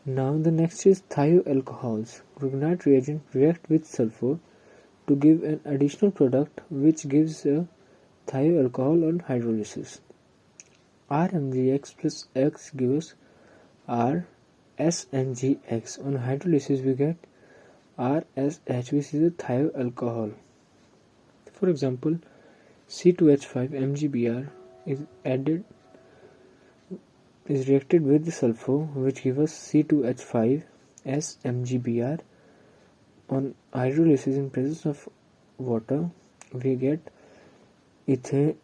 Now the next is thioalcohols. Grignard reagent react with sulfur to give an additional product, which gives a thioalcohol on hydrolysis. RMgX plus X gives RSNgX. On hydrolysis we get RSH, which is a thioalcohol. For example, C2H5 MgBr is reacted with the sulfur, which gives us C2H5 SMgBr. On hydrolysis in presence of water, we get ethane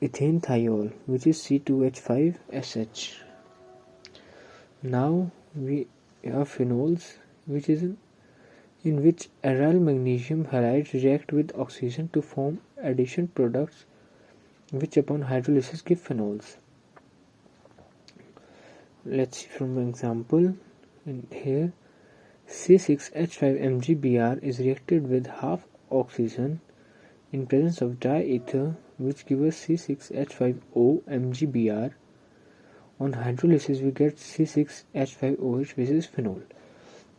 thiol, which is C2H5SH. Now we have phenols, which is in which aryl magnesium halides react with oxygen to form addition products, which upon hydrolysis give phenols. Let's see from an example. In here, C6H5MgBr is reacted with half oxygen in presence of diether, which gives us C6H5OMgBr. On hydrolysis we get C6H5OH, which is phenol.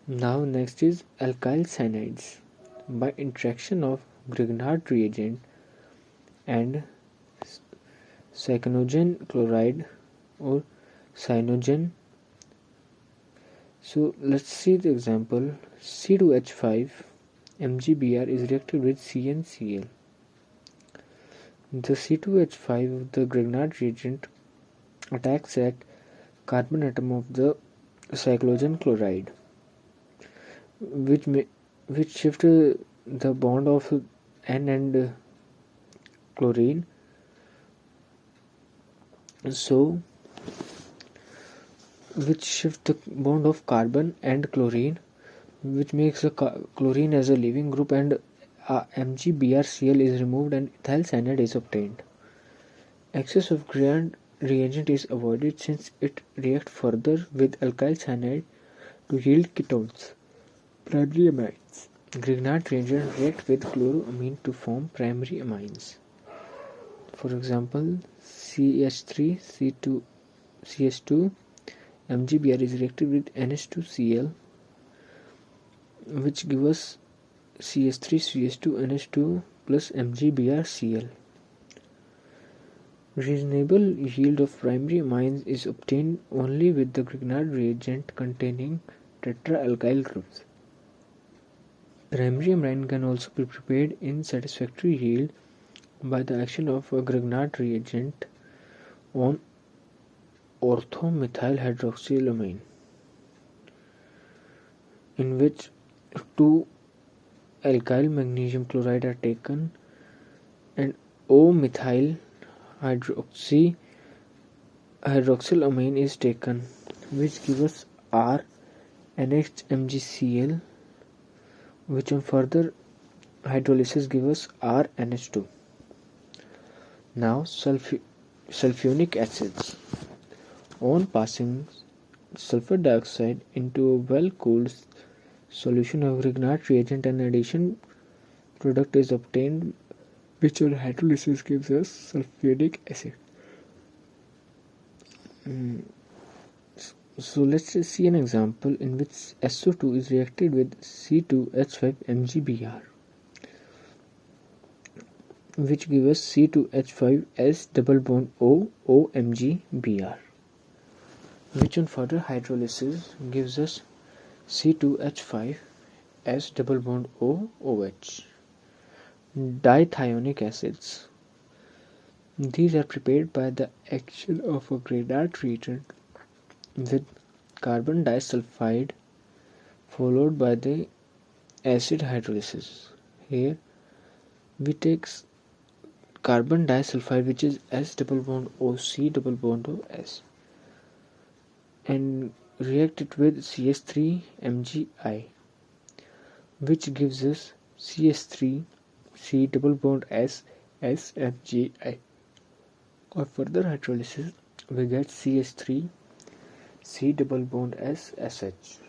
Now next is alkyl cyanides. By interaction of Grignard reagent and cyanogen chloride or cyanogen. So let's see the example. C2H5 MgBr is reacted with CnCl. The C2H5 of the Grignard reagent attacks at carbon atom of the cyclogen chloride, which shift the bond of N and chlorine. So which shift the bond of carbon and chlorine, which makes the chlorine as a leaving group, and MgBrCl is removed and ethyl cyanide is obtained. Excess of Grignard reagent is avoided since it reacts further with alkyl cyanide to yield ketones, primary amines. Grignard reagent react with chloroamine to form primary amines. For example, CH3CS2 MgBr is reacted with NH2Cl, which gives us CH3CS2NH2 plus MgBrCl. Reasonable yield of primary amines is obtained only with the Grignard reagent containing tetraalkyl groups. Primary amine can also be prepared in satisfactory yield by the action of a Grignard reagent on orthomethyl hydroxylamine, in which 2 alkyl magnesium chloride are taken and O-methyl hydroxylamine is taken, which gives us RNHMgCl, which on further hydrolysis gives us RNH2. Now sulfuric acids. On passing sulfur dioxide into a well-cooled solution of Grignard reagent and addition product is obtained, which on hydrolysis gives us sulfuric acid. So let's just see an example in which SO2 is reacted with C2H5 MgBr, which gives us C2H5S double bond O OMgBr, which on further hydrolysis gives us C2H5S double bond O OH. Dithionic acids. These are prepared by the action of a Grignard reagent with carbon disulfide followed by the acid hydrolysis. Here we take carbon disulfide, which is S double bond O C double bond O S, and react it with CS3 MgI, which gives us CS3 C double bond S S MgI. On further hydrolysis we get CS3 C double bond S SH.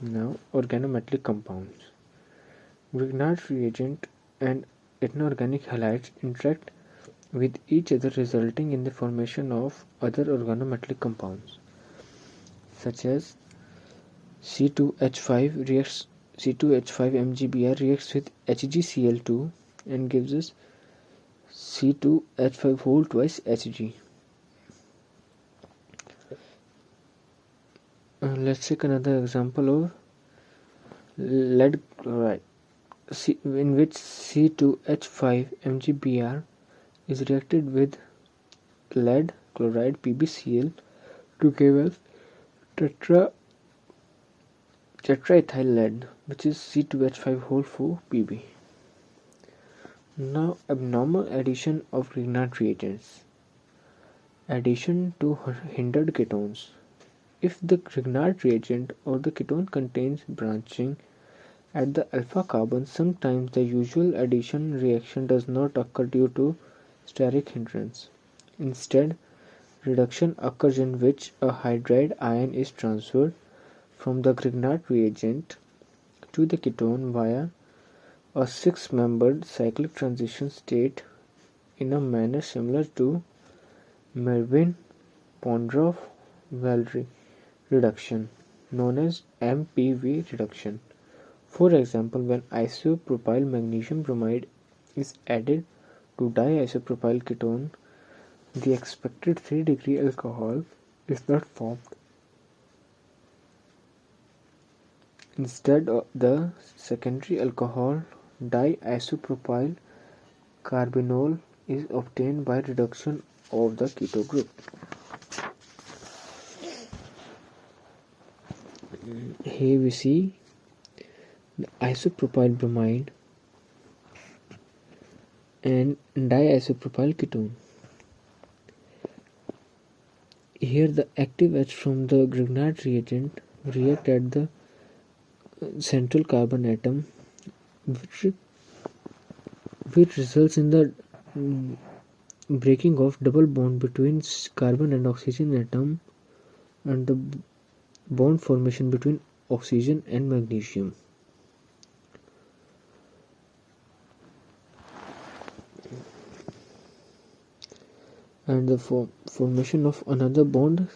Now organometallic compounds. Grignard reagent and inorganic halides interact with each other, resulting in the formation of other organometallic compounds, such as C2H5 reacts C2H5 MgBr reacts with HgCl2 and gives us C2H5 whole twice Hg. Let's take another example of lead chloride, in which C2H5 MgBr is reacted with lead chloride PbCl to give us tetraethyl lead, which is C2H5 whole 4 Pb. Now abnormal addition of Grignard reagents. Addition to hindered ketones. If the Grignard reagent or the ketone contains branching at the alpha carbon, sometimes the usual addition reaction does not occur due to steric hindrance. Instead, reduction occurs in which a hydride ion is transferred from the Grignard reagent to the ketone via a six-membered cyclic transition state in a manner similar to Melvin-Pondorf-Valery reduction, known as MPV reduction. For example, when isopropyl magnesium bromide is added to diisopropyl ketone, the expected 3-degree alcohol is not formed. Instead, the secondary alcohol diisopropyl carbinol is obtained by reduction of the keto group. Here we see the isopropyl bromide and diisopropyl ketone. Here the active H from the Grignard reagent react at the central carbon atom, which results in the breaking of double bond between carbon and oxygen atom and the bond formation between oxygen and magnesium. And the formation of another bond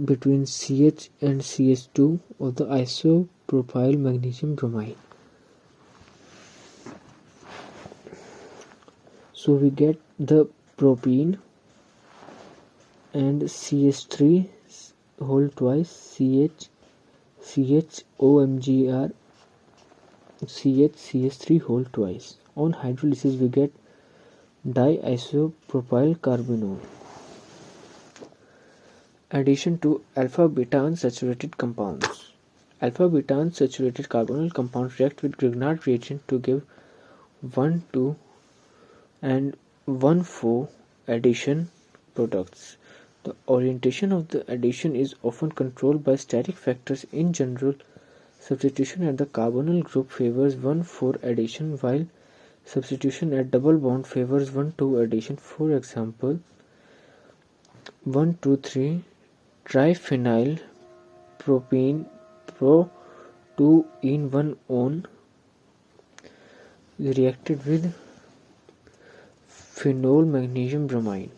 between CH and CH2 of the isopropyl magnesium bromide. So we get the propene and CH3 whole twice CHOMgR CH3 whole twice. On hydrolysis we get diisopropyl carbinol. Addition to alpha beta unsaturated compounds. Alpha beta unsaturated carbonyl compounds react with Grignard reagent to give 1,2 and 1,4 addition products. The orientation of the addition is often controlled by steric factors. In general, substitution at the carbonyl group favors 1,4 addition, while substitution at double bond favors 1,2 addition. For example, 1,2,3 triphenyl propene pro 2 in 1 on is reacted with phenol magnesium bromide.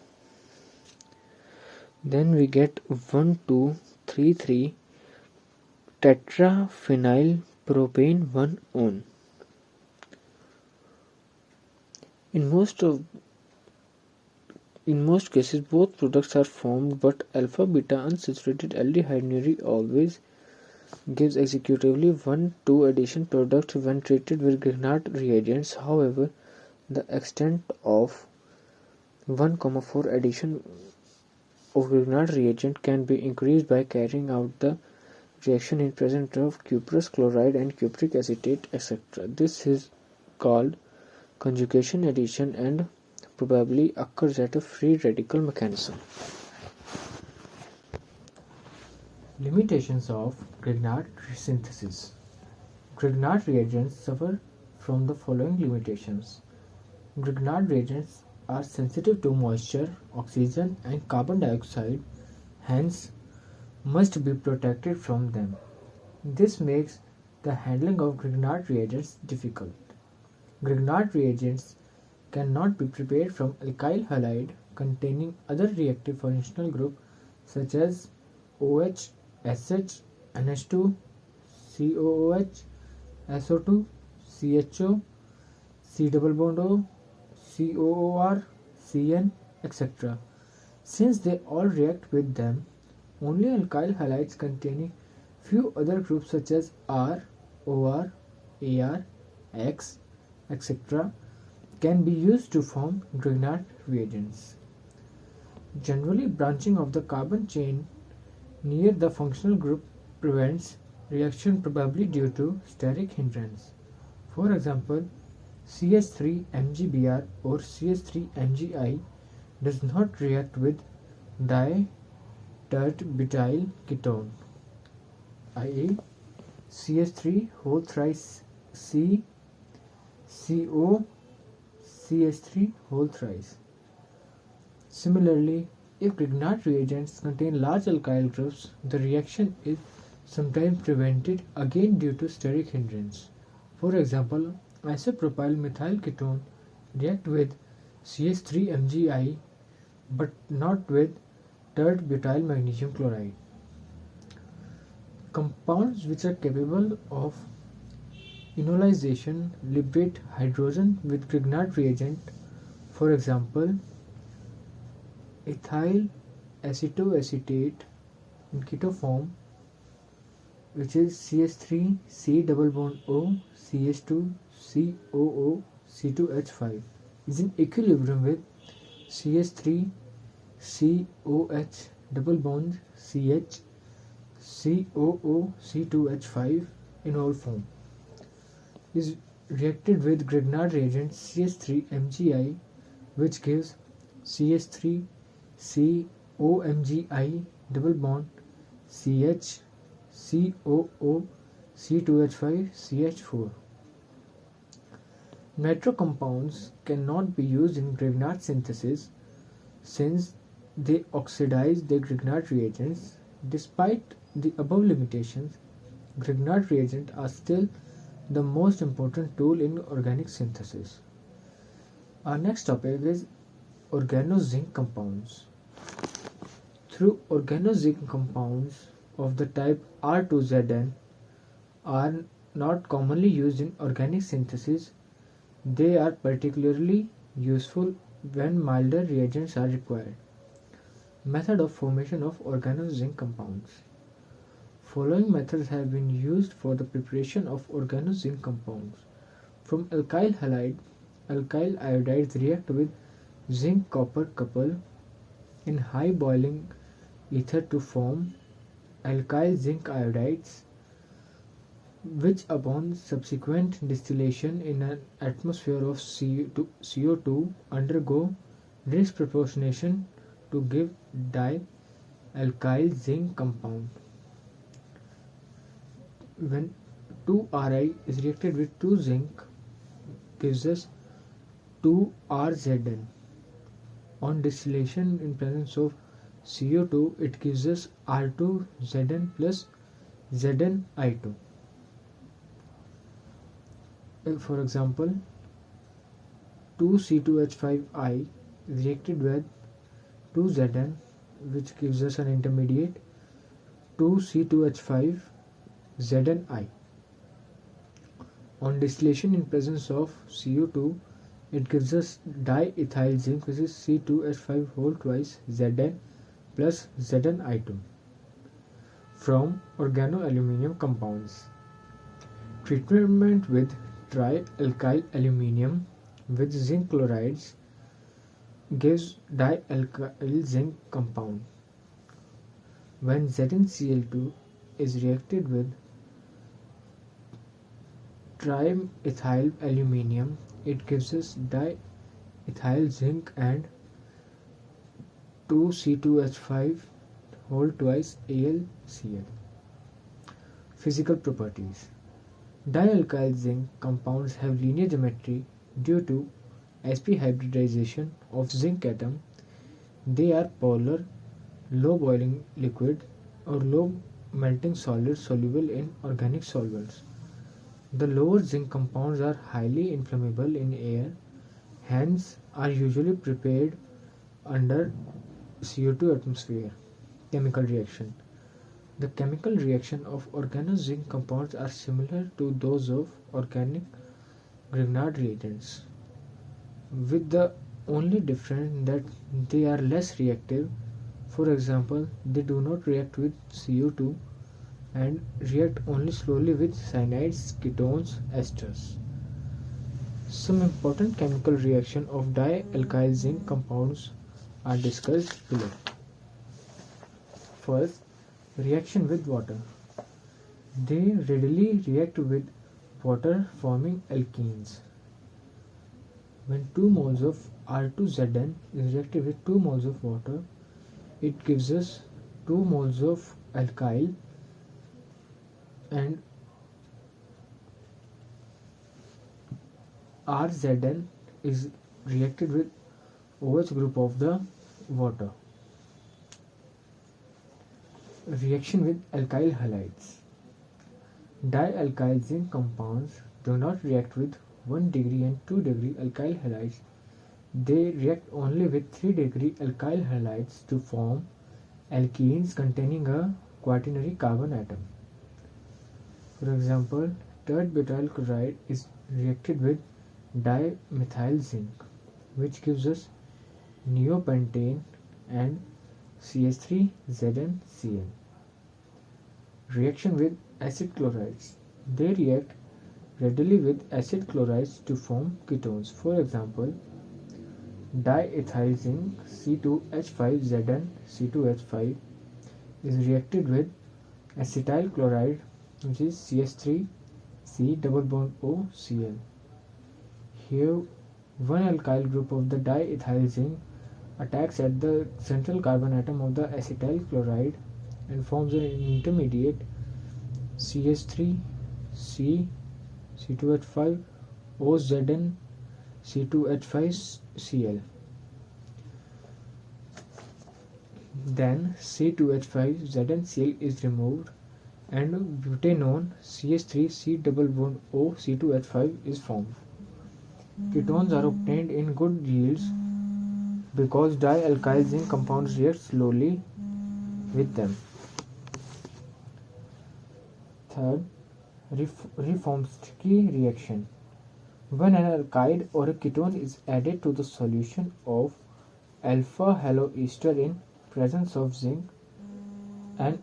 Then we get 1,2,3,3 tetraphenyl propane 1-on. In most cases, both products are formed, but alpha-beta unsaturated aldehyde nearly always gives executively 1,2 addition product when treated with Grignard reagents. However, the extent of 1,4 addition of Grignard reagent can be increased by carrying out the reaction in presence of cuprous chloride and cupric acetate, etc. This is called conjugation addition and probably occurs at a free radical mechanism. Limitations of Grignard synthesis. Grignard reagents suffer from the following limitations. Grignard reagents are sensitive to moisture, oxygen, and carbon dioxide, hence must be protected from them. This makes the handling of Grignard reagents difficult. Grignard reagents cannot be prepared from alkyl halide containing other reactive functional group such as OH, SH, NH2, COOH, SO2, CHO, C double bond O, COOR, CN, etc. Since they all react with them, only alkyl halides containing few other groups such as R, OR, AR, X, etc. can be used to form Grignard reagents. Generally, branching of the carbon chain near the functional group prevents reaction, probably due to steric hindrance. For example, CH3-MgBr or CH3-MgI does not react with di-tert-butyl ketone, i.e. CH3 whole thrice C CO CH3 whole thrice. Similarly, if Grignard reagents contain large alkyl groups, the reaction is sometimes prevented again due to steric hindrance. For example, isopropyl methyl ketone react with CH3-MgI but not with tert-butyl magnesium chloride. Compounds which are capable of enolization liberate hydrogen with Grignard reagent. For example, ethyl acetoacetate in keto form, which is CH3 C double bond O CH2 COO C2H5, is in equilibrium with CH3 COH double bond CH COO C2H5 in all form. Is reacted with Grignard reagent CH3-MgI, which gives CH3 COMgI double bond CH COO C2H5 CH4. Nitro compounds cannot be used in Grignard synthesis since they oxidize the Grignard reagents. Despite the above limitations, Grignard reagents are still the most important tool in organic synthesis. Our next topic is organozinc compounds. Through organozinc compounds of the type R2ZN are not commonly used in organic synthesis. They are particularly useful when milder reagents are required. Method of formation of organozinc compounds. Following methods have been used for the preparation of organozinc compounds. From alkyl halide, alkyl iodides react with zinc copper couple in high boiling ether to form alkyl zinc iodides, which upon subsequent distillation in an atmosphere of CO2 undergo disproportionation to give di-alkyl zinc compound. When 2Ri is reacted with 2 zinc, gives us 2RZN. On distillation in presence of CO2, it gives us R2ZN plus ZnI2. For example, 2C2H5I is reacted with 2Zn, which gives us an intermediate 2C2H5ZnI. On distillation in presence of CO2, it gives us diethyl zinc, which is C2H5 whole twice Zn plus Zni2 from organoaluminium compounds. Treatment with trialkyl aluminium with zinc chlorides gives dialkyl zinc compound. When ZnCl2 is reacted with trimethyl aluminium, it gives us diethyl zinc and 2C2H5 whole twice AlCl. Physical properties. Dialkyl zinc compounds have linear geometry due to sp hybridization of zinc atom. They are polar, low boiling liquid or low melting solids soluble in organic solvents. The lower zinc compounds are highly inflammable in air, hence are usually prepared under CO2 atmosphere. Chemical reaction. The chemical reaction of organozinc compounds are similar to those of organic Grignard reagents, with the only difference that they are less reactive. For example, they do not react with CO2 and react only slowly with cyanides, ketones, esters. Some important chemical reaction of dialkyl zinc compounds are discussed below. First, reaction with water. They readily react with water forming alkenes. When 2 moles of R2Zn is reacted with 2 moles of water, it gives us 2 moles of alkyl and RZn is reacted with OH group of the water. Reaction with alkyl halides. Dialkyl zinc compounds do not react with 1 degree and 2 degree alkyl halides. They react only with 3 degree alkyl halides to form alkenes containing a quaternary carbon atom. For example, tert-butyl chloride is reacted with dimethyl zinc, which gives us neopentane and CH3ZnCl. Reaction with acid chlorides. They react readily with acid chlorides to form ketones. For example, diethyl zinc C2H5Zn C2H5 is reacted with acetyl chloride, which is CH3C double bond OCl. Here, one alkyl group of the diethyl zinc attacks at the central carbon atom of the acetyl chloride and forms an intermediate CH3C C2H5 OZN C2H5Cl. Then C2H5ZnCl is removed and butanone CH3C double bond O C2H5 is formed. Ketones are obtained in good yields because dialkyl zinc compounds react slowly with them. Third, Reformsky reaction. When an alkyd or a ketone is added to the solution of alpha haloester in presence of zinc, an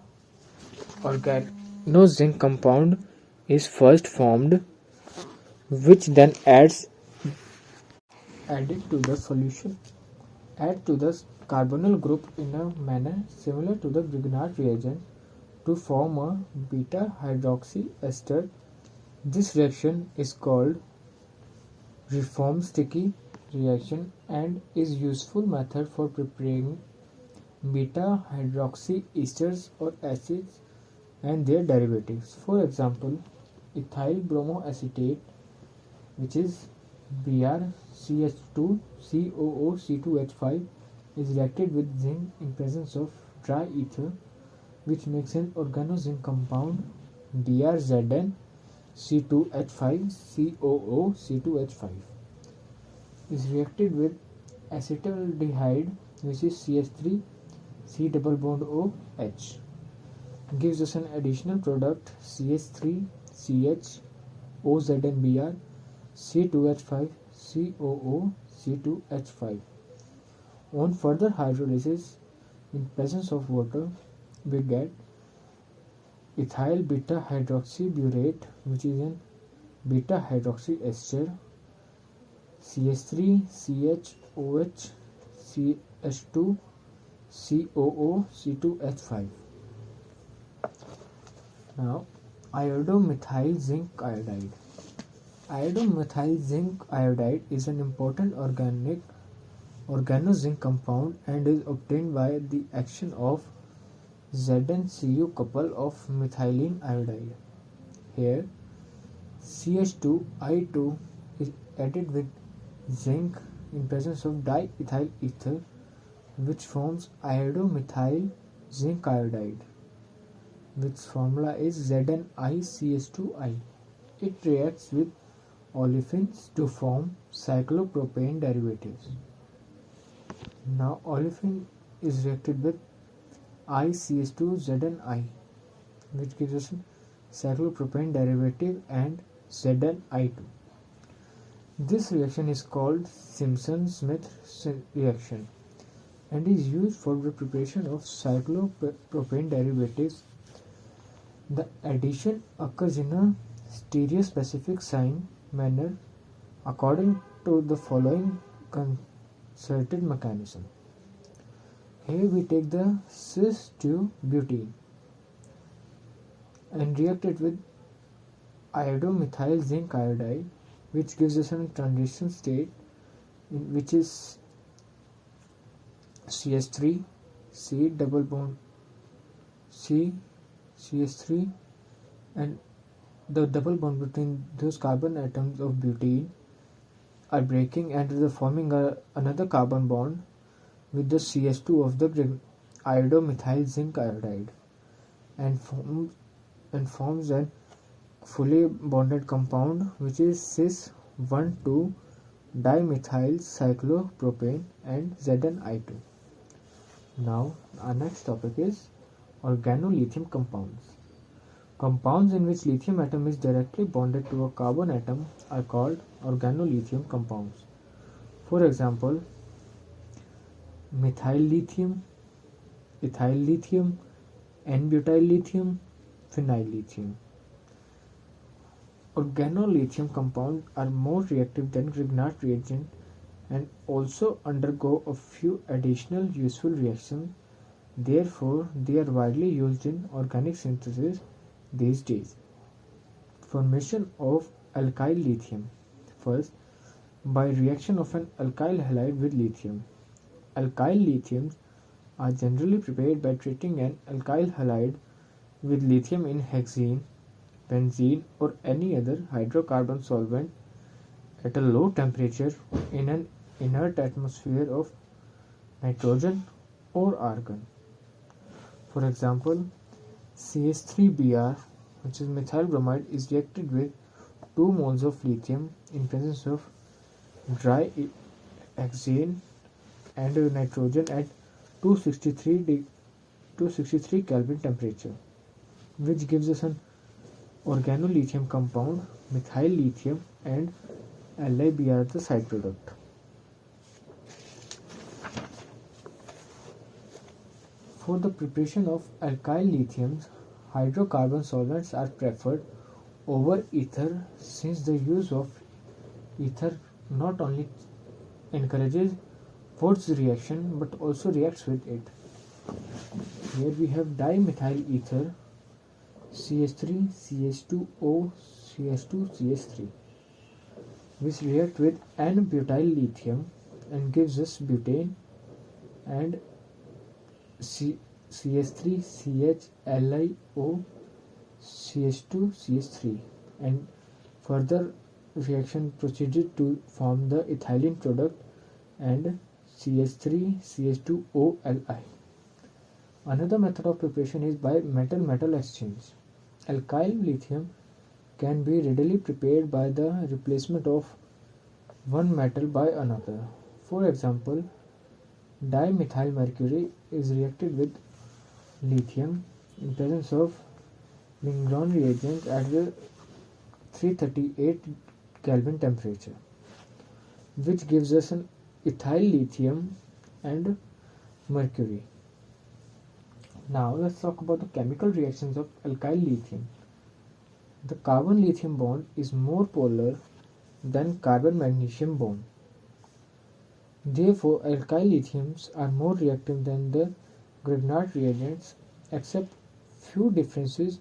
organozinc compound is first formed, which then added to the solution. Add to the carbonyl group in a manner similar to the Grignard reagent to form a beta hydroxy ester. This reaction is called Reformsky reaction and is useful method for preparing beta hydroxy esters or acids and their derivatives. For example, ethyl bromoacetate, which is BrCH2COO-C2H5, is reacted with zinc in presence of dry ether, which makes an organozinc compound BrZn C2H5COO-C2H5. is reacted with acetaldehyde, which is CH3 C double bond OH, gives us an additional product CH3 CH OZNBr C2H5 COO C2H5. On further hydrolysis, in presence of water, we get ethyl beta hydroxybutyrate, which is an beta hydroxy ester, CH3 CHOH CH2 COO C2H5. Now, iodomethyl zinc iodide. Iodomethyl zinc iodide is an important organozinc compound and is obtained by the action of ZnCu couple of methylene iodide. Here, CH2I2 is added with zinc in presence of diethyl ether, which forms iodomethyl zinc iodide, which formula is ZnICH2I. It reacts with olefins to form cyclopropane derivatives. Now olefin is reacted with ICH2ZnI, which gives us cyclopropane derivative and ZnI2. This reaction is called Simpson-Smith reaction and is used for the preparation of cyclopropane derivatives. The addition occurs in a stereospecific sign manner according to the following concerted mechanism. Here we take the cis-2-butene and react it with iodomethyl zinc iodide, which gives us a transition state which is CH3 C double bond C CH3, and the double bond between those carbon atoms of butene are breaking and they're forming another carbon bond with the CH2 of the iodomethyl zinc iodide and forms a fully bonded compound which is cis 1,2 dimethyl cyclopropane and ZnI2. Now our next topic is organolithium compounds. Compounds in which lithium atom is directly bonded to a carbon atom are called organolithium compounds. For example, methyl lithium, ethyl lithium, N-butyl lithium, phenyl lithium. Organolithium compounds are more reactive than Grignard reagent and also undergo a few additional useful reactions. Therefore, they are widely used in organic synthesis these days. Formation of alkyl lithium. First, by reaction of an alkyl halide with lithium. Alkyl lithiums are generally prepared by treating an alkyl halide with lithium in hexene, benzene or any other hydrocarbon solvent at a low temperature in an inert atmosphere of nitrogen or argon. For example, CH3Br, which is methyl bromide, is reacted with 2 moles of lithium in presence of dry hexane and nitrogen at 263 Kelvin temperature, which gives us an organolithium compound, methyl lithium and LiBr the side product. For the preparation of alkyl lithiums, hydrocarbon solvents are preferred over ether, since the use of ether not only encourages Wood's reaction but also reacts with it. Here we have dimethyl ether CH3 CH2O CH2 CH3, which react with N-butyl lithium and gives us butane and CH3 CHLiO CH2 CH3, and further reaction proceeded to form the ethylene product and CH3 CH2OLi. Another method of preparation is by metal-metal exchange. Alkyl lithium can be readily prepared by the replacement of one metal by another. For example, dimethylmercury is reacted with lithium in presence of Mignon reagent at the 338 Kelvin temperature, which gives us an ethyl lithium and mercury. Now let's talk about the chemical reactions of alkyl lithium. The carbon lithium bond is more polar than carbon magnesium bond. Therefore, alkyl lithiums are more reactive than the Grignard reagents, except few differences.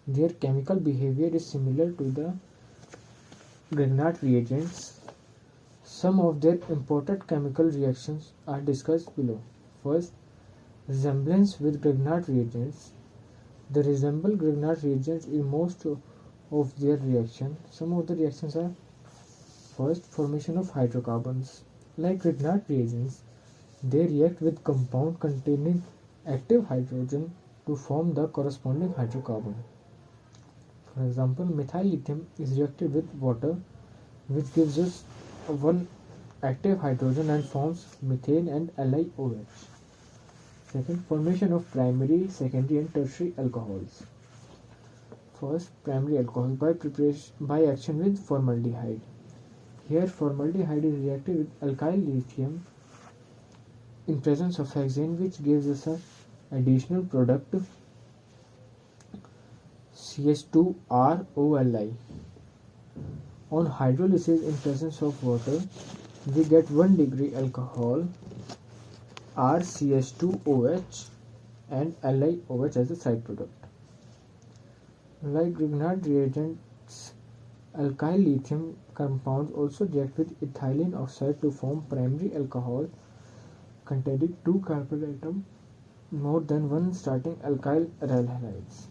Their chemical behavior is similar to the Grignard reagents. Some of their important chemical reactions are discussed below. First, resemblance with Grignard reagents. They resemble Grignard reagents in most of their reactions. Some of the reactions are: first, formation of hydrocarbons. Like Grignard reagents, they react with compound containing active hydrogen to form the corresponding hydrocarbon. For example, methyl lithium is reacted with water, which gives us one active hydrogen and forms methane and LiOH. Second, formation of primary, secondary and tertiary alcohols. First, primary alcohol by action with formaldehyde. Here, formaldehyde is reacted with alkyl lithium in presence of hexane, which gives us an additional product CH2ROLI. On hydrolysis in presence of water, we get 1 degree alcohol RCH2OH and LiOH as a side product. Like Grignard reagents, alkyl lithium compounds also react with ethylene oxide to form primary alcohol containing 2 carbon atoms, more than 1 starting alkyl aryl halides.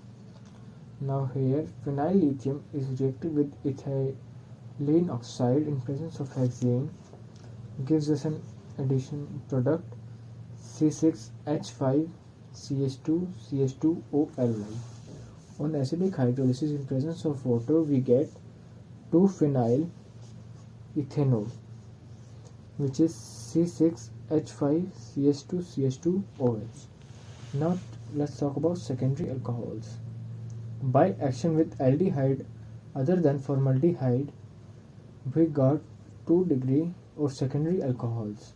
Now here, phenyl lithium is reacted with ethylene oxide in presence of hexane, gives us an additional product C6H5CH2CH2OLI. On acidic hydrolysis in presence of water, we get 2-phenyl ethanol, which is C6H5CH2CH2OH. Now let's talk about secondary alcohols. By action with aldehyde other than formaldehyde, we got 2 degree or secondary alcohols.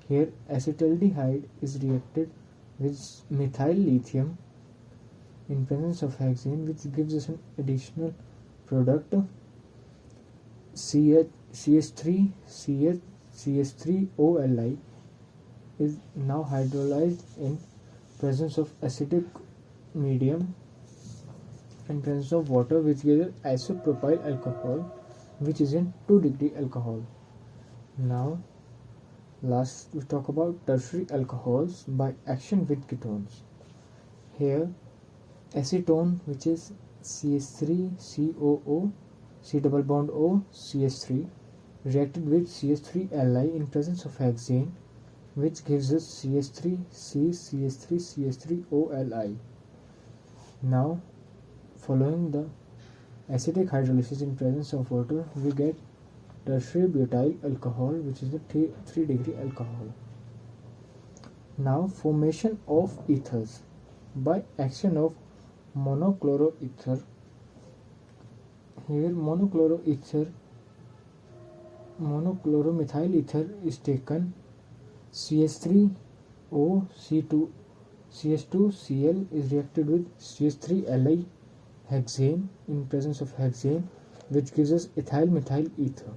Here, acetaldehyde is reacted with methyl lithium in presence of hexane, which gives us an additional product CH3OLI is now hydrolyzed in presence of acidic medium in presence of water, which gives isopropyl alcohol, which is in 2 degree alcohol. Now last we talk about tertiary alcohols by action with ketones. Here, acetone, which is CH3COO C double bond O CH3, reacted with CH3Li in presence of hexane, which gives us CH3CH3CH3OLI. Now, following the acidic hydrolysis in presence of water, we get tertiary butyl alcohol, which is a 3 degree alcohol. Now, formation of ethers by action of monochloroether. Here, monochloromethyl ether is taken. CH3OCH2Cl is reacted with CH3Li hexane in presence of hexane, which gives us ethyl methyl ether,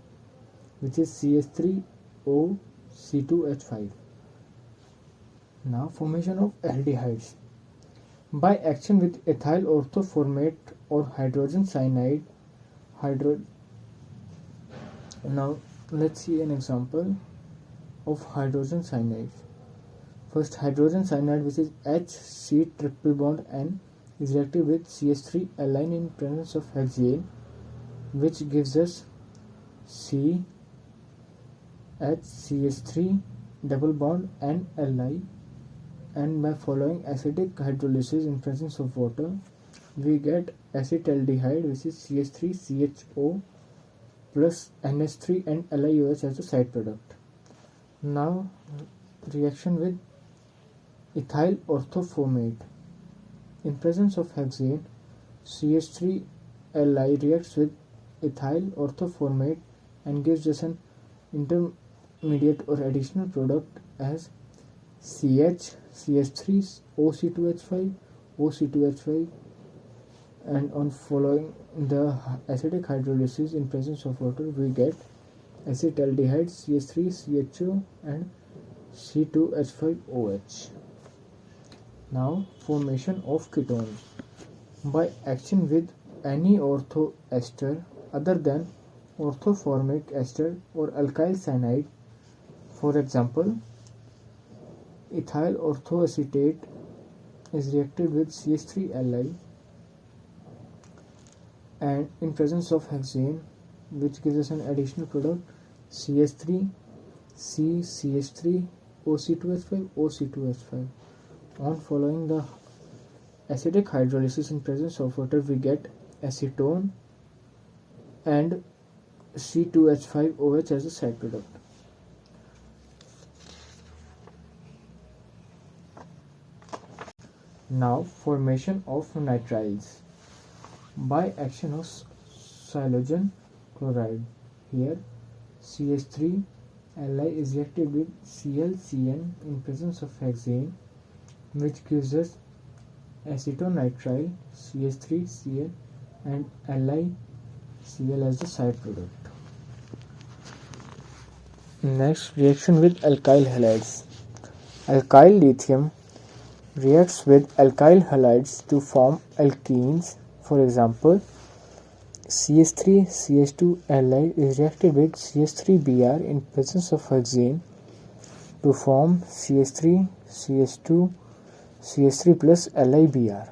which is CH3OC2H5. Now, formation of aldehydes by action with ethyl orthoformate or hydrogen cyanide. Now let's see an example of hydrogen cyanide. First, hydrogen cyanide, which is HC triple bond N, is reacted with CH3Li in presence of hexane, which gives us CH3 double bond N Li, and by following acidic hydrolysis in presence of water, we get acetaldehyde, which is CH3CHO plus NH3 and LiOH as the side product. Now reaction with ethyl orthoformate. In presence of hexane, CH3Li reacts with ethyl orthoformate and gives us an intermediate or additional product as CH3 OC2H5 OC2H5, and on following the acidic hydrolysis in presence of water we get acetaldehyde CH3CHO and C2H5OH. Now formation of ketones by action with any ortho ester other than orthoformic ester or alkyl cyanide. For example, ethyl orthoacetate is reacted with CH3Li and in presence of hexane, which gives us an additional product CH3 CH3 OC2H5 OC2H5. On following the acidic hydrolysis in presence of water we get acetone and C2H5OH as a side product. Now formation of nitriles by action of silogen chloride. Here CH3Li is reacted with ClCN in presence of hexane, which gives us acetonitrile CH3Cl and LiCl as the side product. Next, reaction with alkyl halides. Alkyl lithium reacts with alkyl halides to form alkenes. For example, CH3CH2Li is reacted with CH3Br in presence of hexane to form CH3CH2 CH3 plus LiBr.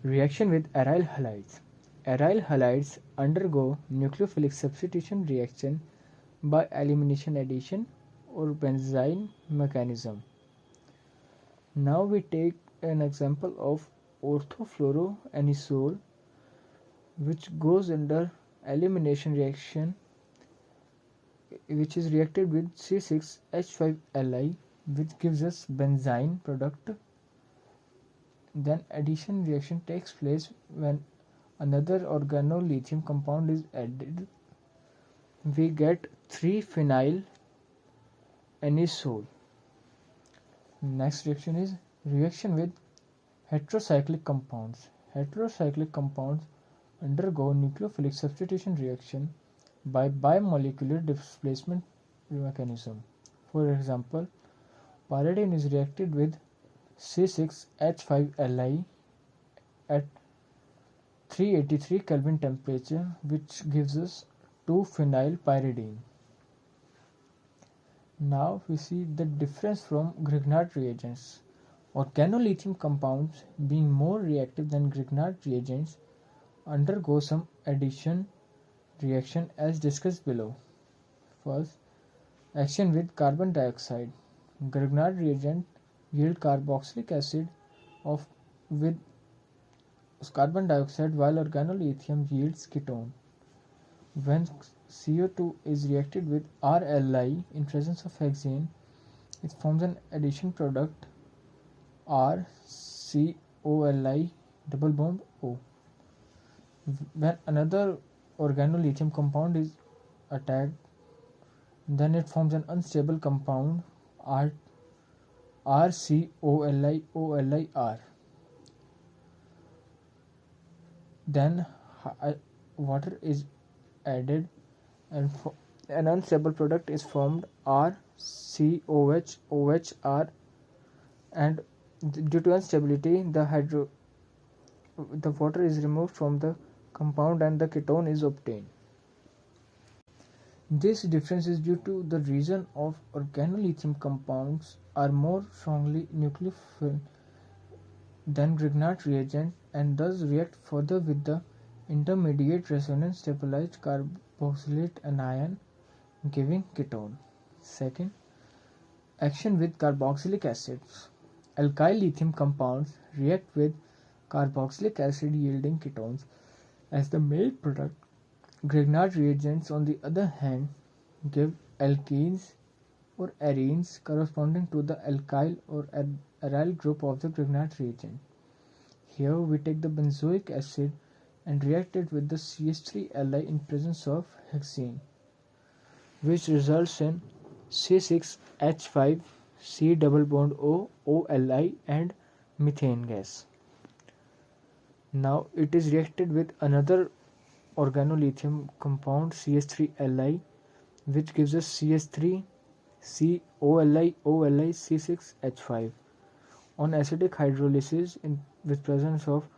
Reaction with aryl halides. Aryl halides undergo nucleophilic substitution reaction by elimination addition or benzene mechanism. Now we take an example of orthofluoroanisole, which goes under elimination reaction, which is reacted with C6H5Li, which gives us benzene product. Then addition reaction takes place when another organolithium compound is added. We get 3-phenyl anisole. Next reaction is reaction with heterocyclic compounds. Heterocyclic compounds undergo nucleophilic substitution reaction by bimolecular displacement mechanism. For example, pyridine is reacted with C6H5Li at 383 Kelvin temperature, which gives us 2-phenylpyridine. Now we see the difference from Grignard reagents. Organolithium compounds, being more reactive than Grignard reagents, undergo some addition reaction as discussed below. First, action with carbon dioxide. Grignard reagent yield carboxylic acid with carbon dioxide, while organolithium yields ketone. When CO2 is reacted with RLi in presence of hexane, it forms an addition product RCOLi double bond O. When another organolithium compound is attacked, then it forms an unstable compound RCOLiOLiR. Then water is added and an unstable product is formed RCOHOHR, and due to instability the water is removed from the compound and the ketone is obtained. This difference is due to the reason of organolithium compounds are more strongly nucleophile than Grignard reagent and thus react further with the intermediate resonance stabilized carboxylate anion, giving ketone. Second, action with carboxylic acids. Alkyl lithium compounds react with carboxylic acid yielding ketones as the main product Grignard reagents, on the other hand, give alkenes or arenes corresponding to the alkyl or aryl group of the Grignard reagent. Here we take the benzoic acid and react it with the CH3Li in presence of hexane, which results in C6H5 C double bond O OLi and methane gas. Now it is reacted with another organolithium compound CH3Li, which gives us CH3 COLi OLi C6H5. On acidic hydrolysis with presence of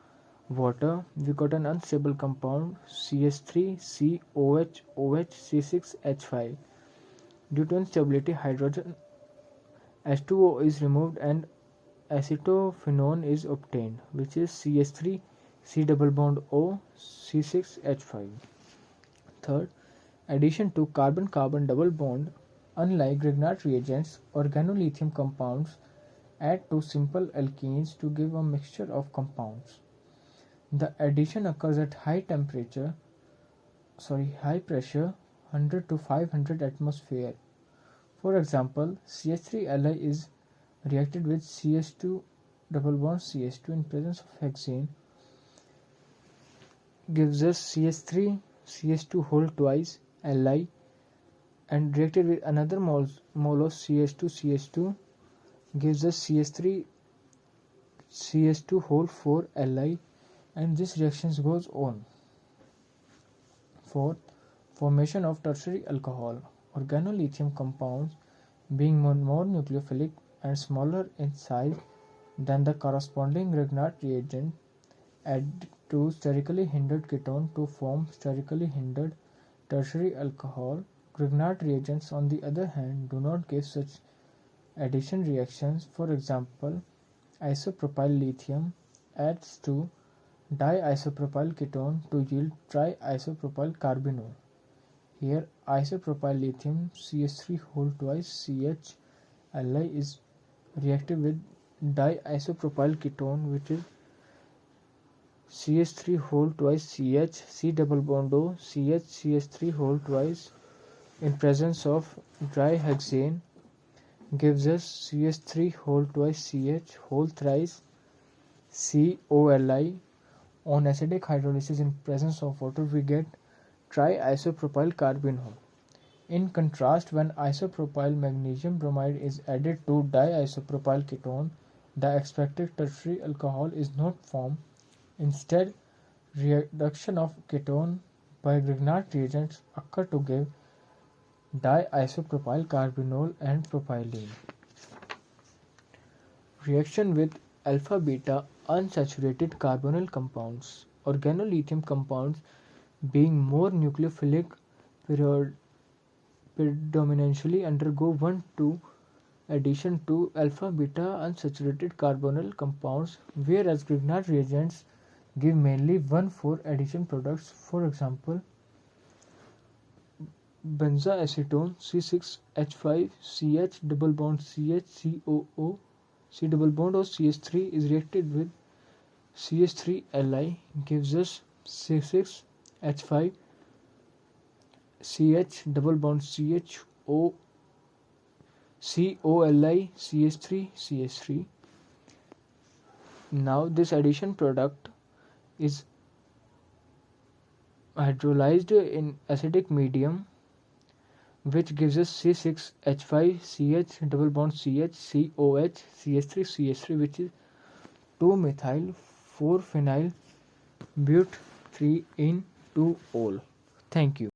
water, we got an unstable compound CH3COH C6H5. Due to instability, hydrogen H2O is removed and acetophenone is obtained, which is CH3 C double bond O C6H5. Third, addition to carbon-carbon double bond. Unlike Grignard reagents, organolithium compounds add to simple alkenes to give a mixture of compounds. The addition occurs at high pressure 100 to 500 atmosphere. For example, CH3Li is reacted with CH2 double bond CH2 in presence of hexane, gives us CH3 CH2 whole twice Li, and reacted with another mole of CH2 gives us CH3 CH2 whole 4 Li, and this reaction goes on. Fourth, formation of tertiary alcohol. Organolithium compounds, being more nucleophilic and smaller in size than the corresponding Grignard reagent, add to sterically hindered ketone to form sterically hindered tertiary alcohol. Grignard reagents, on the other hand, do not give such addition reactions. For example, isopropyl lithium adds to diisopropyl ketone to yield triisopropyl carbinol. Here, isopropyl lithium CH3 whole twice CH Li is reacted with diisopropyl ketone, which is CH3 whole twice CH C double bond O CH CH3 whole twice in presence of dihexane, gives us CH3 whole twice CH whole thrice COLi. On acidic hydrolysis in presence of water, we get triisopropyl carbinol. In contrast, when isopropyl magnesium bromide is added to diisopropyl ketone, the expected tertiary alcohol is not formed. Instead, reduction of ketone by Grignard reagents occur to give diisopropyl carbinol and propylene. Reaction with alpha-beta unsaturated carbonyl compounds. Organolithium compounds, being more nucleophilic, predominantly undergo 1,2 addition to alpha-beta unsaturated carbonyl compounds, whereas Grignard reagents give mainly 1,4 addition products. For example, benzoacetone C6H5 CH double bond CH COO C double bond O CH3 is reacted with CH3Li, gives us C6H5 CH double bond CHO COLi CH3 CH3. Now this addition product is hydrolyzed in acidic medium, which gives us C6H5 CH double bond CH COH CH3 CH3, which is 2-methyl 4-phenyl but 3 in 2-ol. Thank you.